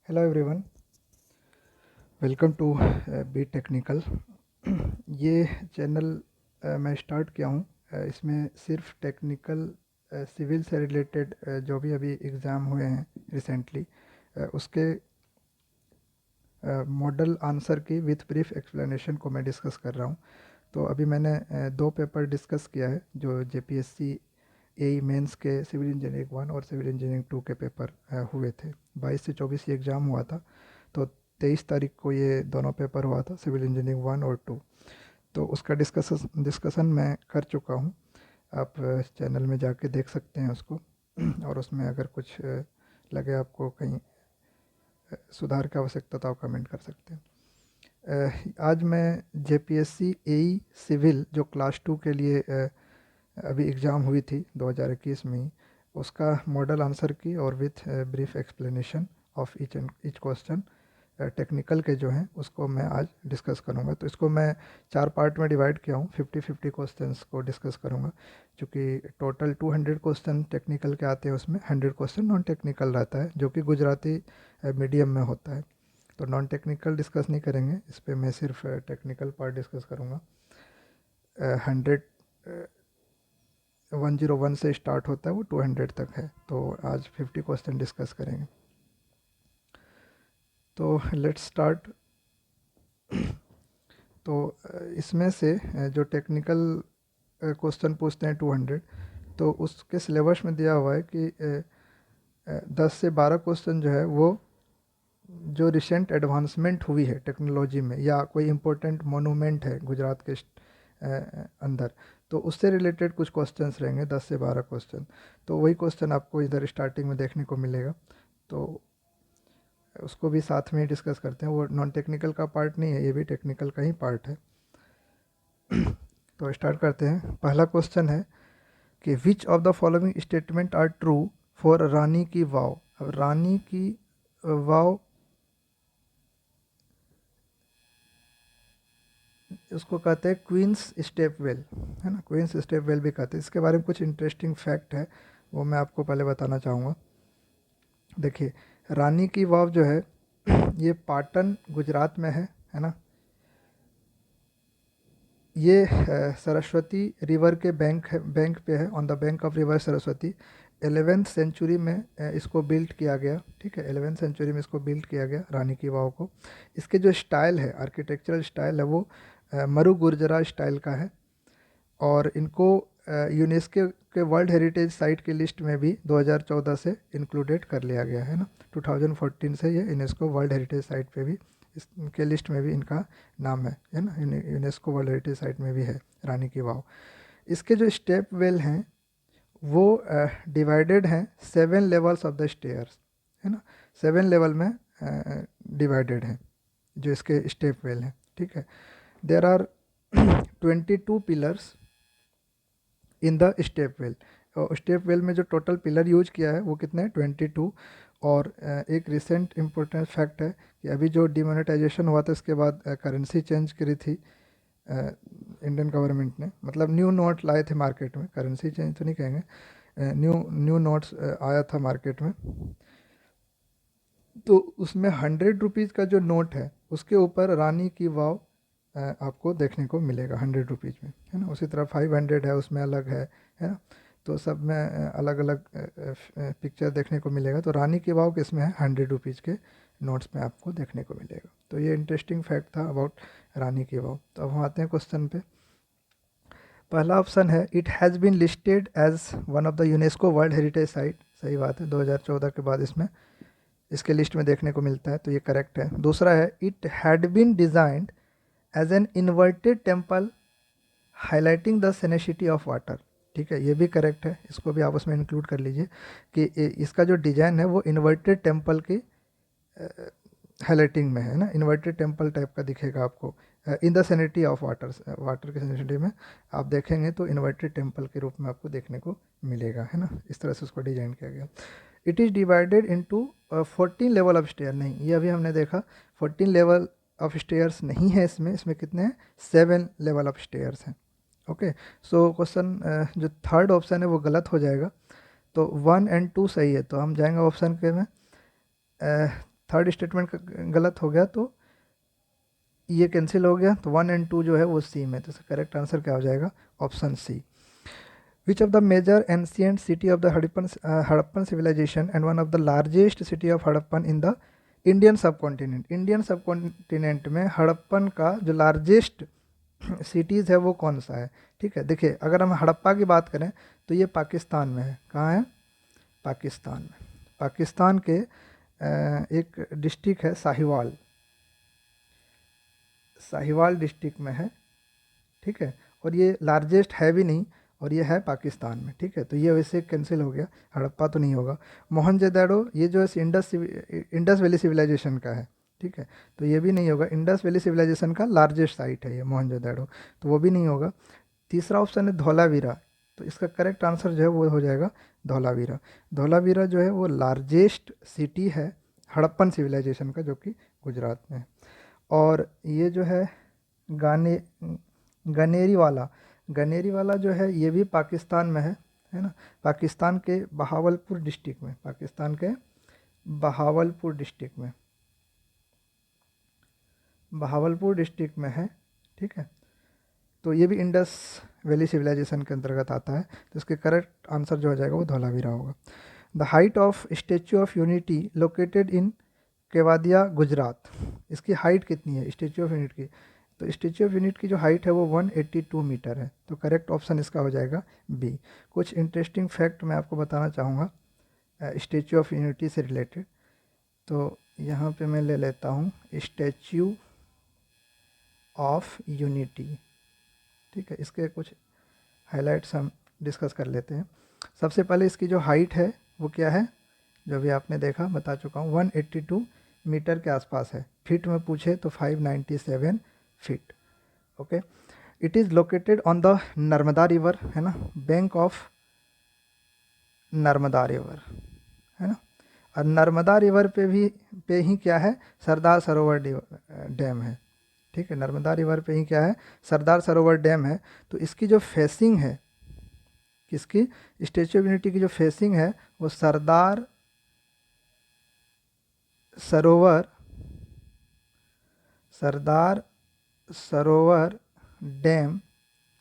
Hello everyone, welcome to B technical. ये channel मैं start किया हूँ। इसमें सिर्फ टेक्निकल सिविल से रिलेटेड जो भी अभी एग्ज़ाम हुए हैं रिसेंटली उसके मॉडल आंसर की विथ ब्रीफ एक्सप्लेनेशन को मैं डिस्कस कर रहा हूँ। तो अभी मैंने दो पेपर डिस्कस किया है जो जेपीएससी एई मेंस के सिविल इंजीनियरिंग 1 और सिविल इंजीनियरिंग 2 के पेपर हुए थे। 22 से 24 ये एग्ज़ाम हुआ था। तो 23 तारीख को ये दोनों पेपर हुआ था, सिविल इंजीनियरिंग 1 और 2। तो उसका डिस्कशन मैं कर चुका हूँ। आप चैनल में जाके देख सकते हैं उसको। और उसमें अगर कुछ लगे आपको कहीं सुधार की आवश्यकता तो आप कमेंट कर सकते हैं। आज मैं जेपीएससी एई सिविल जो क्लास 2 के लिए अभी एग्ज़ाम हुई थी 2021 में ही, उसका मॉडल आंसर की और with brief explanation of each question technical के जो हैं उसको मैं आज डिस्कस करूँगा। तो इसको मैं 4 पार्ट में डिवाइड किया हूँ, 50-50 क्वेश्चंस को डिस्कस करूँगा। चूँकि टोटल 200 क्वेश्चन टेक्निकल के आते हैं, उसमें 100 क्वेश्चन नॉन टेक्निकल रहता है जो कि गुजराती मीडियम में होता है। तो नॉन टेक्निकल डिस्कस नहीं करेंगे, इस पर मैं सिर्फ टेक्निकल पार्ट डिस्कस करूँगा। 101 से स्टार्ट होता है, वो 200 तक है। तो आज 50 क्वेश्चन डिस्कस करेंगे। तो लेट्स स्टार्ट। तो इसमें से जो टेक्निकल क्वेश्चन पूछते हैं 200, तो उसके सिलेबस में दिया हुआ है कि 10 से 12 क्वेश्चन जो है वो जो रिसेंट एडवांसमेंट हुई है टेक्नोलॉजी में या कोई इम्पोर्टेंट मोनूमेंट है गुजरात के अंदर, तो उससे रिलेटेड कुछ क्वेश्चंस रहेंगे, 10 से 12 क्वेश्चन। तो वही क्वेश्चन आपको इधर स्टार्टिंग में देखने को मिलेगा। तो उसको भी साथ में ही डिस्कस करते हैं। वो नॉन टेक्निकल का पार्ट नहीं है, ये भी टेक्निकल का ही पार्ट है। तो स्टार्ट करते हैं। पहला क्वेश्चन है कि which of the following statement are true for Rani ki Vav. अब रानी की वाव, उसको कहते हैं क्वींस स्टेप वेल, है ना, क्वींस स्टेप वेल भी कहते हैं। इसके बारे में कुछ इंटरेस्टिंग फैक्ट है, वो मैं आपको पहले बताना चाहूँगा। देखिए, रानी की वाव जो है ये पाटन गुजरात में है ना। ये सरस्वती रिवर के बैंक पे है, on the bank of river Saraswati. 11th century में इसको बिल्ड किया गया। ठीक है, 11th सेंचुरी में इसको बिल्ड किया गया रानी की वाव को। इसके जो स्टाइल है, आर्किटेक्चरल स्टाइल है, वो मरु गुर्जरा स्टाइल का है। और इनको यूनेस्को के वर्ल्ड हेरिटेज साइट की लिस्ट में भी 2014 से इंक्लूडेड कर लिया गया है ना। 2014 से ये यूनेस्को वर्ल्ड हेरिटेज साइट पे भी, इसके लिस्ट में भी इनका नाम है ना। यूनेस्को वर्ल्ड हेरिटेज साइट में भी है रानी की वाव। इसके जो स्टेप वेल हैं वो डिवाइडेड हैं 7 लेवल्स ऑफ द स्टेयर्स, है ना। 7 लेवल में डिवाइडेड हैं जो इसके स्टेप वेल हैं। ठीक है, there are 22 pillars in the step well. Step well में जो टोटल पिलर यूज किया है वो कितने हैं, 22। और एक रिसेंट इम्पोर्टेंट फैक्ट है कि अभी जो डिमोनेटाइजेशन हुआ था उसके बाद करेंसी चेंज करी थी इंडियन गवर्नमेंट ने। मतलब न्यू नोट लाए थे मार्केट में, करेंसी चेंज तो नहीं कहेंगे, न्यू न्यू नोट्स आया था मार्केट में। तो उसमें 100 रुपीज़ का जो नोट है उसके ऊपर रानी की वाव आपको देखने को मिलेगा 100 रुपीज़ में, है ना। उसी तरह 500 है, उसमें अलग है ना। तो सब में अलग अलग पिक्चर देखने को मिलेगा। तो रानी की वाव किसमें है, 100 रुपीज़ के नोट्स में आपको देखने को मिलेगा। तो ये इंटरेस्टिंग फैक्ट था अबाउट रानी की वाव। तो अब हम आते हैं क्वेश्चन पे। पहला ऑप्शन है it has been listed as one of the UNESCO world heritage site. सही बात है, 2014 के बाद इसमें इसके लिस्ट में देखने को मिलता है, तो ये करेक्ट है। दूसरा है it had been designed as an inverted temple highlighting the sanctity of water. ठीक है, ये भी करेक्ट है, इसको भी आप उसमें इंक्लूड कर लीजिए कि इसका जो डिज़ाइन है वो इन्वर्टेड टेम्पल की हाईलाइटिंग में है ना। इन्वर्टेड टेम्पल टाइप का दिखेगा आपको in the sanity of water, water की सेनिटी में आप देखेंगे तो इन्वर्टेड टेम्पल के रूप में आपको देखने को मिलेगा, है ना। इस तरह से उसको डिजाइन किया गया। It is divided into 14 level of stair. नहीं, ये अभी हमने देखा 14 लेवल ऑफ स्टेयर्स नहीं है इसमें। इसमें कितने हैं, 7 लेवल ऑफ स्टेयर्स हैं। ओके, सो क्वेश्चन जो थर्ड ऑप्शन है वो गलत हो जाएगा। तो 1 और 2 सही है, तो हम जाएंगे ऑप्शन के में थर्ड स्टेटमेंट गलत हो गया तो ये कैंसिल हो गया, तो 1 एंड 2 जो है वो सी में, तो इसका करेक्ट आंसर क्या हो जाएगा, option C. Which of the major ancient city of the Harappan civilization and one of the largest city of Harappan in the Indian subcontinent, Indian subcontinent में हड़प्पन का जो लार्जेस्ट सिटीज़ है वो कौन सा है। ठीक है, देखिए अगर हम हड़प्पा की बात करें तो ये पाकिस्तान में है। कहाँ है, पाकिस्तान में। पाकिस्तान के एक डिस्ट्रिक्ट है साहिवाल, साहिवाल डिस्ट्रिक्ट में है। ठीक है, और ये लार्जेस्ट है भी नहीं, और ये है पाकिस्तान में। ठीक है, तो ये वैसे कैंसिल हो गया, हड़प्पा तो नहीं होगा। मोहनजोदड़ो ये जो है इंडस वैली सिविलाइजेशन का है। ठीक है, तो ये भी नहीं होगा, इंडस वैली सिविलाइजेशन का लार्जेस्ट साइट है ये मोहनजोदड़ो, तो वो भी नहीं होगा। तीसरा ऑप्शन है धौलावीरा, तो इसका करेक्ट आंसर जो है वो हो जाएगा धौलावीरा। धौलावीरा जो है वो लार्जेस्ट सिटी है हड़प्पन सिविलाइजेशन का, जो कि गुजरात में है। और ये जो है गाने गनेरी वाला, गनेरी वाला जो है ये भी पाकिस्तान में है ना, पाकिस्तान के बहावलपुर डिस्ट्रिक्ट में, पाकिस्तान के बहावलपुर डिस्ट्रिक्ट में, बहावलपुर डिस्ट्रिक्ट में है। ठीक है, तो ये भी इंडस वैली सिविलाइजेशन के अंतर्गत आता है, तो इसके करेक्ट आंसर जो हो जाएगा वो धौलावीरा होगा। The height of Statue of Unity located in Kevadia Gujarat, इसकी हाइट कितनी है स्टेच्यू ऑफ यूनिट की, तो स्टेच्यू ऑफ यूनिट की जो हाइट है वो 182 मीटर है, तो करेक्ट ऑप्शन इसका हो जाएगा बी। कुछ इंटरेस्टिंग फैक्ट मैं आपको बताना चाहूँगा स्टेच्यू ऑफ यूनिटी से रिलेटेड, तो यहाँ पे मैं ले लेता हूँ स्टेच्यू ऑफ यूनिटी। ठीक है, इसके कुछ हाइलाइट्स हम डिस्कस कर लेते हैं। सबसे पहले इसकी जो हाइट है वो क्या है, जो भी आपने देखा बता चुका हूँ, 182 मीटर के आसपास है। फीट में पूछे तो 597 feet. Okay, it is located on the Narmada river, है ना, बैंक ऑफ नर्मदा रिवर, है ना। और नर्मदा रिवर पे ही क्या है, सरदार सरोवर डैम है। ठीक है, नर्मदा रिवर पे ही क्या है, सरदार सरोवर डैम है। तो इसकी जो फेसिंग है, किसकी, स्टेच्यू ऑफ यूनिटी की जो फेसिंग है वो सरदार सरोवर, सरदार सरोवर डैम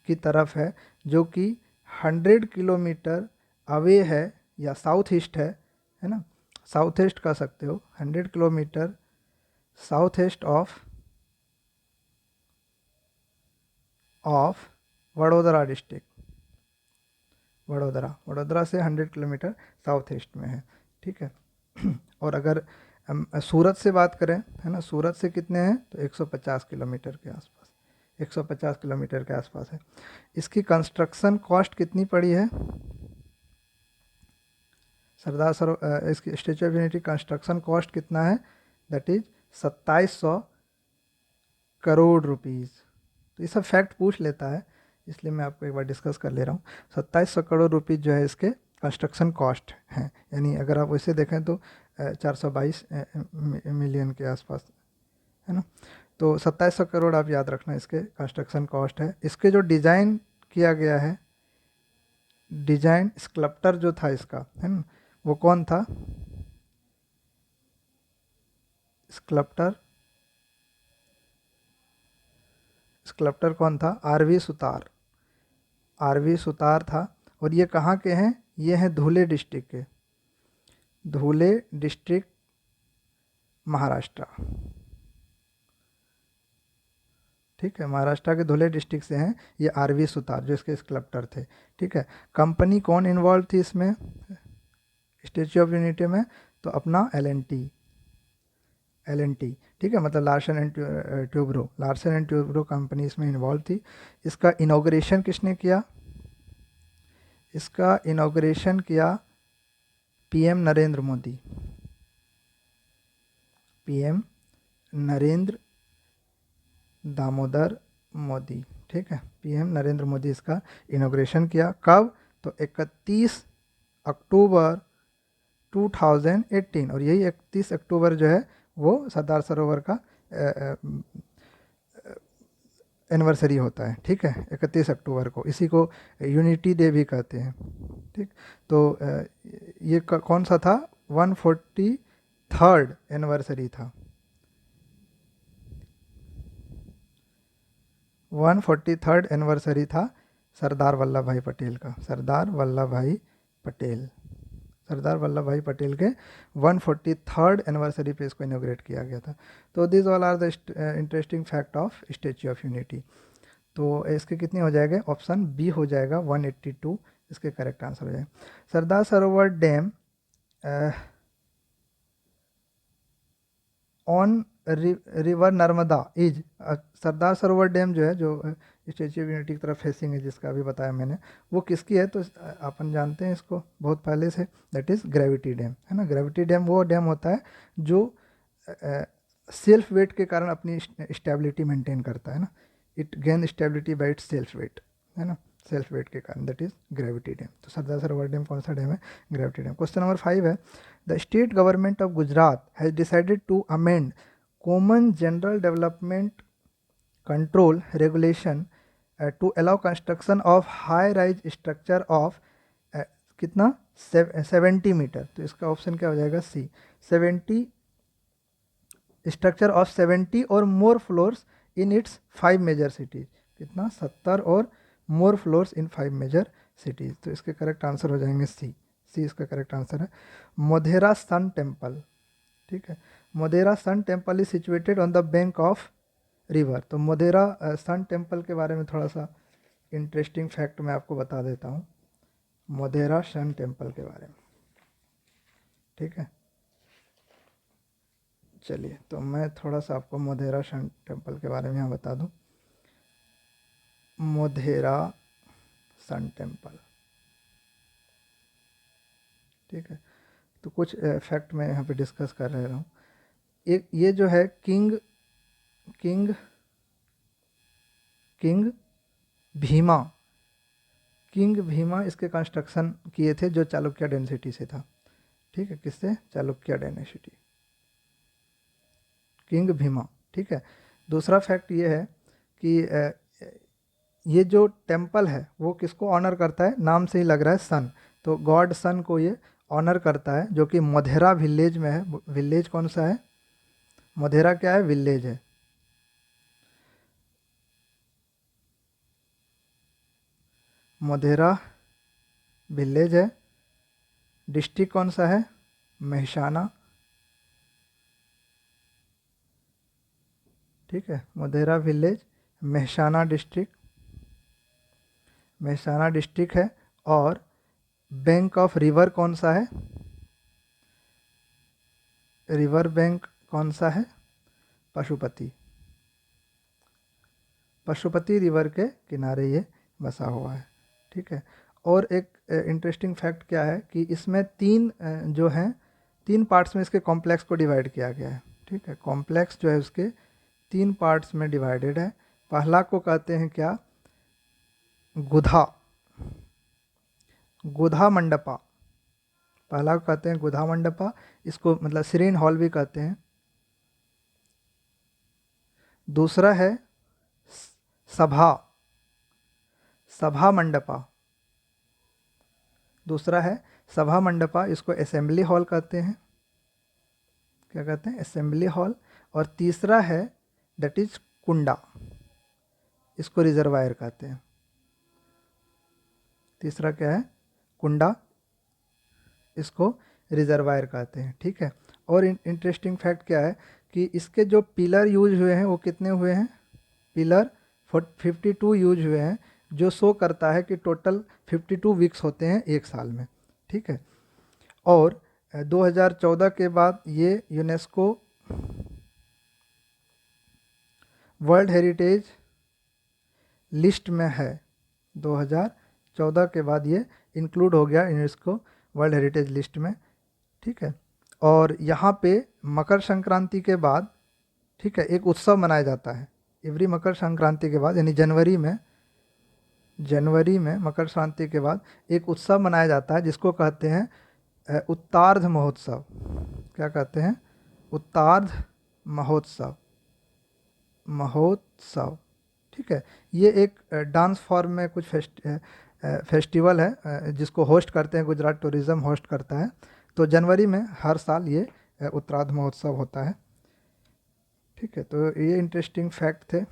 की तरफ है, जो कि 100 किलोमीटर अवे है या साउथ ईस्ट है ना, साउथ ईस्ट कह सकते हो, 100 kilometre south east of Vadodara district, Vadodara से 100 किलोमीटर साउथ ईस्ट में है। ठीक है, और अगर हम सूरत से बात करें, है ना, सूरत से कितने हैं, तो 150 किलोमीटर के आसपास, 150 किलोमीटर के आसपास है। इसकी कंस्ट्रक्शन कॉस्ट कितनी पड़ी है, सरदार सरोवर इसकी statue of unity construction cost कितना है, दैट इज 2700 करोड़ रुपीज़। तो ये सब फैक्ट पूछ लेता है, इसलिए मैं आपको एक बार डिस्कस कर ले रहा हूँ। 2700 करोड़ रुपीज़ जो है इसके कंस्ट्रक्शन कॉस्ट हैं, यानी अगर आप वैसे देखें तो 422 मिलियन के आसपास, है ना। तो 2700 करोड़ आप याद रखना इसके कंस्ट्रक्शन कॉस्ट है। इसके जो डिज़ाइन किया गया है, डिजाइन स्कल्प्टर जो था इसका, है ना, वो कौन था, स्कल्प्टर, स्कल्प्टर कौन था, आरवी सुतार, आरवी सुतार था। और ये कहाँ के हैं, ये हैं धुले डिस्ट्रिक्ट के, धुले डिस्ट्रिक्ट महाराष्ट्र। ठीक है, महाराष्ट्र के धुले डिस्ट्रिक्ट से हैं ये आरवी सुतार, जो इसके स्कल्प्टर थे। ठीक है, कंपनी कौन इन्वॉल्व थी इसमें, स्टेच्यू ऑफ यूनिटी में, तो अपना एल एन टी। ठीक है, मतलब Larsen and Toubro, Larsen and Toubro company इसमें इन्वॉल्व थी। इसका इनॉग्रेशन किसने किया, इसका इनॉग्रेशन किया पीएम नरेंद्र मोदी, पीएम नरेंद्र दामोदर मोदी। ठीक है, पीएम नरेंद्र मोदी इसका इनॉग्रेशन किया, कब, तो 31 अक्टूबर 2018। और यही 31 अक्टूबर जो है वो सरदार सरोवर का एनिवर्सरी होता है। ठीक है, 31 अक्टूबर को, इसी को यूनिटी डे भी कहते हैं। ठीक, तो ये कौन सा था, 143rd एनिवर्सरी था, 143rd एनिवर्सरी था सरदार वल्लभ भाई पटेल का, सरदार वल्लभ भाई पटेल, सरदार वल्लभ भाई पटेल के 143rd एनिवर्सरी पे इसको इनोग्रेट किया गया था। तो this all are the interesting fact of Statue of Unity. तो इसके कितने हो जाएगा, ऑप्शन बी हो जाएगा 182, इसके करेक्ट आंसर हो जाएगा। Sardar Sarovar dam on river Narmada is, Sardar Sarovar dam जो है, जो स्टैच्यू ऑफ यूनिटी की तरफ फेसिंग है, जिसका अभी बताया मैंने, वो किसकी है, तो अपन जानते हैं इसको बहुत पहले से, दैट इज़ ग्रेविटी डैम, है ना। ग्रेविटी डैम वो डैम होता है जो सेल्फ वेट के कारण अपनी स्टेबिलिटी मेंटेन करता है ना, it gain stability by it's self weight, है ना, सेल्फ वेट के कारण, दैट इज ग्रेविटी डैम। तो सरदार सरोवर डैम कौन सा डैम है, ग्रेविटी डैम। क्वेश्चन नंबर 5 है, the state government of Gujarat has decided to amend common general development control regulation to allow construction of high rise structure of कितना 70 metre. तो इसका option क्या हो जाएगा, सी, 70 structure of 70 or more floors in its 5 major cities, कितना 70 or more floors in 5 major cities. तो इसके correct answer हो जाएंगे सी, सी इसका करेक्ट आंसर है। मोधेरा सन टेम्पल, ठीक है, Modhera sun temple is situated on the bank of river. तो मोधेरा सन टेम्पल के बारे में थोड़ा सा इंटरेस्टिंग फैक्ट मैं आपको बता देता हूँ, मोधेरा सन टेम्पल के बारे में, ठीक है। चलिए, तो मैं थोड़ा सा आपको मोधेरा सन टेम्पल के बारे में यहाँ बता दूँ। मोधेरा सन टेम्पल, ठीक है, तो कुछ फैक्ट मैं यहाँ पे डिस्कस कर रहा हूँ। एक ये जो है किंग भीमा, किंग भीमा इसके कंस्ट्रक्शन किए थे, जो चालुक्य डायनेस्टी से था, ठीक है, किससे, चालुक्य डायनेस्टी, किंग भीमा, ठीक है। दूसरा फैक्ट ये है कि ये जो टेम्पल है वो किसको ऑनर करता है, नाम से ही लग रहा है सन, तो गॉड सन को ये ऑनर करता है, जो कि मोधेरा विलेज में है। विलेज कौन सा है, मोधेरा क्या है, विलेज है। मोधेरा विलेज है। डिस्ट्रिक्ट कौन सा है, मेहसाना, ठीक है, Modhera village Mehsana district, Mehsana district है। और बैंक ऑफ रिवर कौन सा है, रिवर बैंक कौन सा है, पशुपति, पशुपति रिवर के किनारे ये बसा हुआ है, ठीक है। और एक इंटरेस्टिंग फैक्ट क्या है कि इसमें जो हैं 3 पार्ट्स में इसके कॉम्प्लेक्स को डिवाइड किया गया है, ठीक है। कॉम्प्लेक्स जो है उसके 3 पार्ट्स में डिवाइडेड है। पहला को कहते हैं क्या, गुधा, गुधा मंडपा, पहला को कहते हैं गुधा मंडपा, इसको मतलब सीरीन हॉल भी कहते हैं। दूसरा है सभा, सभा मंडपा, दूसरा है सभा मंडपा, इसको असेंबली हॉल कहते हैं, क्या कहते हैं, असेंबली हॉल। और तीसरा है दैट इज कुंडा, इसको रिजर्वायर कहते हैं। तीसरा क्या है, कुंडा, इसको रिजर्वायर कहते हैं, ठीक है। और इंटरेस्टिंग फैक्ट क्या है कि इसके जो पिलर यूज हुए हैं वो कितने हुए हैं, पिलर 52 यूज हुए हैं, जो शो करता है कि टोटल 52 वीक्स होते हैं एक साल में, ठीक है। और 2014 के बाद ये यूनेस्को वर्ल्ड हेरिटेज लिस्ट में है, 2014 के बाद ये इंक्लूड हो गया यूनेस्को वर्ल्ड हेरिटेज लिस्ट में, ठीक है। और यहाँ पे मकर संक्रांति के बाद, ठीक है, एक उत्सव मनाया जाता है एवरी मकर संक्रांति के बाद, यानी जनवरी में मकर संक्रांति के बाद एक उत्सव मनाया जाता है जिसको कहते हैं उत्तार्ध महोत्सव। क्या कहते हैं, उत्तार्ध महोत्सव, महोत्सव, ठीक है। ये एक डांस फॉर्म में कुछ फेस्टिवल है जिसको होस्ट करते हैं, गुजरात टूरिज़्म होस्ट करता है। तो जनवरी में हर साल ये उत्तरार्ध महोत्सव होता है। ठीक है, तो ये इंटरेस्टिंग फैक्ट थे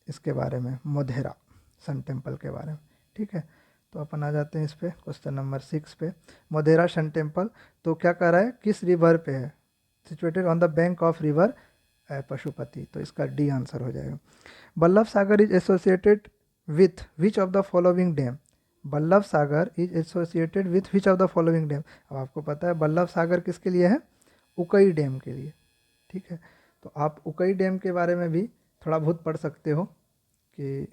इसके बारे में, मोधेरा सन टेम्पल के बारे में। ठीक है, तो अपन आ जाते हैं इस पे क्वेश्चन नंबर 6 पे। मोधेरा सन टेम्पल तो क्या कर रहा है, किस रिवर पे है? Situated on the bank of river Pashupati, तो इसका डी आंसर हो जाएगा। Ballabh Sagar is associated with which of the following dam? Ballabh Sagar is associated with which of the following dam? अब आपको पता है बल्लभ सागर किसके लिए है? उकई डैम के लिए। ठीक है, तो आप उकई डैम के बारे में भी थोड़ा बहुत पढ़ सकते हो कि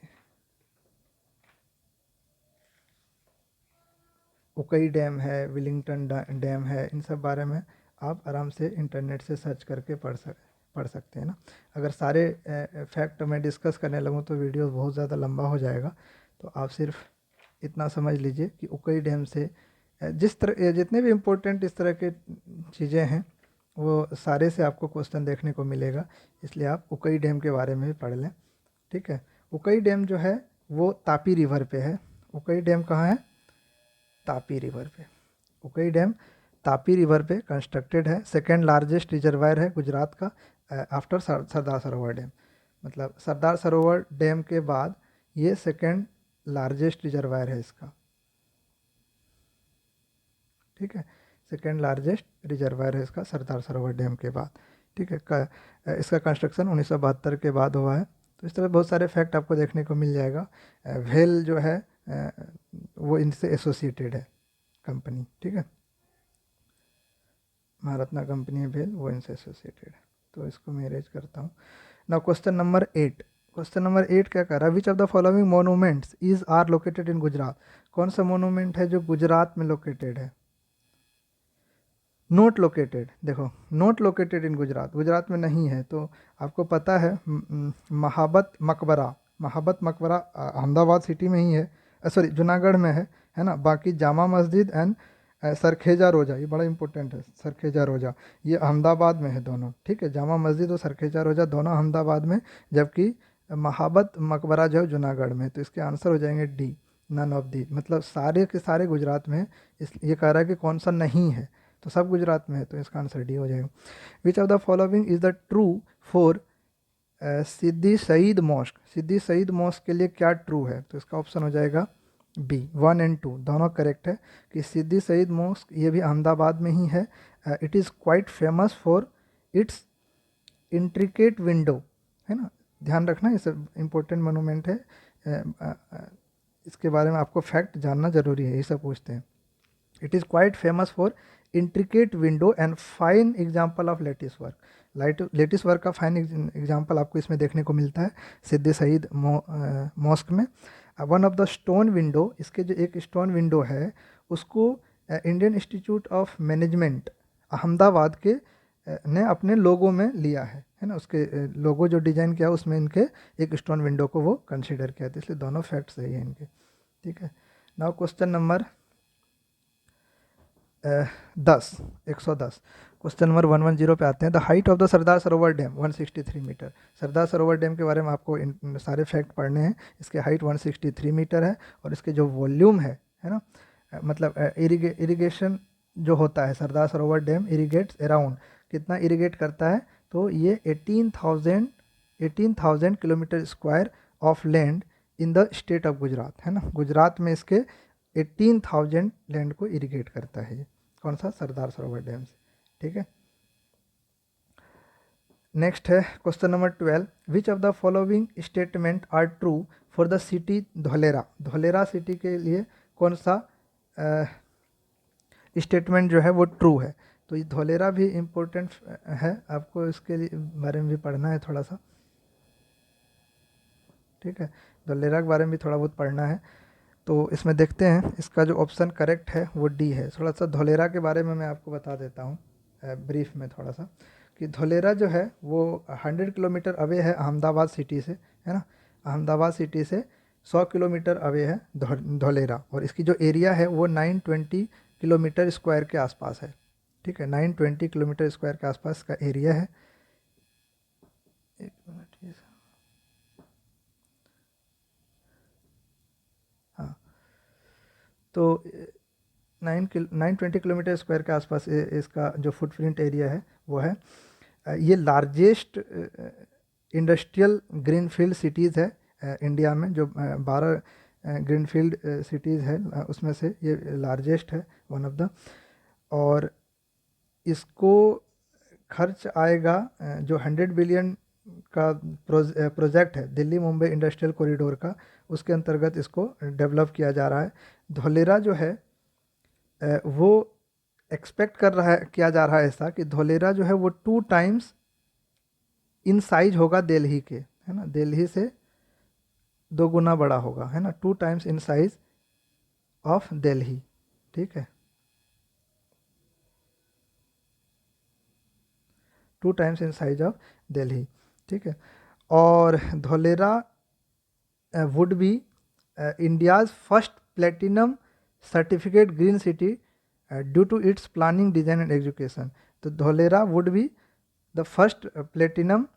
उकई डैम है, विलिंगटन डैम है, इन सब बारे में आप आराम से इंटरनेट से सर्च करके पढ़ सकते हैं ना। अगर सारे फैक्ट मैं डिस्कस करने लगूँ तो वीडियो बहुत ज़्यादा लंबा हो जाएगा, तो आप सिर्फ इतना समझ लीजिए कि उकई डैम से जिस तरह जितने भी इम्पोर्टेंट इस तरह के चीज़ें हैं वो सारे से आपको क्वेश्चन देखने को मिलेगा, इसलिए आप उकई डैम के बारे में भी पढ़ लें। ठीक है, उकई डैम जो है वो तापी रिवर पे है। उकई डैम कहाँ है? तापी रिवर पे। उकई डैम तापी रिवर पे कंस्ट्रक्टेड है। सेकेंड लार्जेस्ट रिजर्वायर है गुजरात का आफ्टर सरदार सरोवर डैम। मतलब सरदार सरोवर डैम के बाद ये सेकेंड लार्जेस्ट रिजर्वायर है इसका। ठीक है, सेकेंड लार्जेस्ट रिजर्वायर है इसका सरदार सरोवर डैम के बाद। ठीक है, इसका कंस्ट्रक्शन 1972 के बाद हुआ है। तो इस तरह बहुत सारे फैक्ट आपको देखने को मिल जाएगा। वेल जो है वो इनसे एसोसिएटेड है कंपनी। ठीक है, महारत्ना कंपनी है भेल, वो इनसे एसोसिएटेड है, तो इसको मैं अरेंज करता हूँ। Now question number 8। Question number 8 क्या कर रहा है? Which of the following monuments is are located in Gujarat? कौन सा मोनूमेंट है जो गुजरात में लोकेटेड है? नोट लोकेटेड, देखो not located in Gujarat, Gujarat में नहीं है। तो आपको पता है महाबत मकबरा, महाबत मकबरा अहमदाबाद सिटी में ही है, सॉरी जूनागढ़ में है ना। बाकी जामा मस्जिद एंड सरखेजा रोजा, ये बड़ा इंपॉर्टेंट है, सरखेजा रोजा ये अहमदाबाद में है दोनों। ठीक है, जामा मस्जिद और सरखेजा रोजा दोनों अहमदाबाद में, जबकि महाबत मकबरा जो है जूनागढ़ में। तो इसके आंसर हो जाएंगे डी, नन ऑफ दी, मतलब सारे के सारे गुजरात में है। इस ये कह रहा है कि कौन सा नहीं है, तो सब गुजरात में है, तो इसका आंसर डी हो जाएगा। Which of the following is the true for Siddi Saiyyed mosque? Siddi Saiyyed mosque के लिए क्या ट्रू है? तो इसका ऑप्शन हो जाएगा बी, 1 और 2 दोनों करेक्ट है कि सिद्दी सईद मॉस्क ये भी अहमदाबाद में ही है। It is quite famous for its intricate window, है ना। ध्यान रखना, ये सब इम्पोर्टेंट मोनूमेंट है। इसके बारे में आपको फैक्ट जानना जरूरी है, ये सब पूछते हैं। It is quite famous for intricate window and fine example of lattice work. Lattice work का फाइन एग्जाम्पल आपको इसमें देखने को मिलता है सिद्दी सईद मॉस्क में। One of the stone window, इसके जो एक स्टोन विंडो है उसको Indian Institute of Management Ahmedabad के ने अपने लोगो में लिया है ना। उसके लोगो जो डिज़ाइन किया उसमें इनके एक स्टोन विंडो को वो कंसिडर किया था, इसलिए दोनों फैक्ट सही है इनके। ठीक है, now question number 10, 110। Question number 110 पे आते हैं। The height of the Sardar Sarovar dam 163 metre. Sardar Sarovar dam के बारे में आपको सारे फैक्ट पढ़ने हैं। इसके हाइट 163 मीटर है और इसके जो वॉल्यूम है ना, मतलब इरिगेशन जो होता है, सरदार सरोवर डैम इरिगेट्स अराउंड, कितना इरिगेट करता है? तो ये 18,000 kilometre square of land in the state of Gujarat, है ना। गुजरात में इसके 18,000 लैंड को इरिगेट करता है ये, कौन सा? सरदार सरोवर डैम से। ठीक है, नेक्स्ट है question number 12। Which of the following statement are true for the city Dholera? Dholera city के लिए कौन सा स्टेटमेंट जो है वो ट्रू है? तो ये धोलेरा भी इम्पोर्टेंट है, आपको इसके लिए बारे में भी पढ़ना है थोड़ा सा। ठीक है, धोलेरा के बारे में भी थोड़ा बहुत पढ़ना है। तो इसमें देखते हैं, इसका जो ऑप्शन करेक्ट है वो डी है। थोड़ा सा धोलेरा के बारे में मैं आपको बता देता हूँ ब्रीफ में थोड़ा सा, कि धोलेरा जो है वो 100 किलोमीटर अवे है अहमदाबाद सिटी से, है ना। अहमदाबाद सिटी से 100 किलोमीटर अवे है धोलेरा, और इसकी जो एरिया है वो 920 किलोमीटर स्क्वायर के आसपास है। ठीक है, 920 किलोमीटर स्क्वायर के आसपास का एरिया है। एक मिनट, ये हाँ, तो 920 किलोमीटर स्क्वायर के आसपास इसका जो फुटप्रिंट एरिया है वो है। ये लार्जेस्ट इंडस्ट्रियल ग्रीनफील्ड सिटीज़ है इंडिया में, जो 12 ग्रीनफील्ड सिटीज़ है उसमें से ये लार्जेस्ट है, वन ऑफ द। और इसको खर्च आएगा जो 100 बिलियन का प्रोजेक्ट है दिल्ली मुंबई इंडस्ट्रियल कॉरिडोर का, उसके अंतर्गत इसको डेवलप किया जा रहा है। धोलेरा जो है वो एक्सपेक्ट कर रहा है, किया जा रहा है ऐसा कि धोलेरा जो है वो 2 टाइम्स इन साइज होगा दिल्ली के, है ना, दिल्ली से 2 गुना बड़ा होगा, है ना, 2 times in size of Delhi, ठीक है, 2 times in size of Delhi, ठीक है। और Dholera would be India's first platinum certificate green city due to its planning, design and execution. तो Dholera would be the first platinum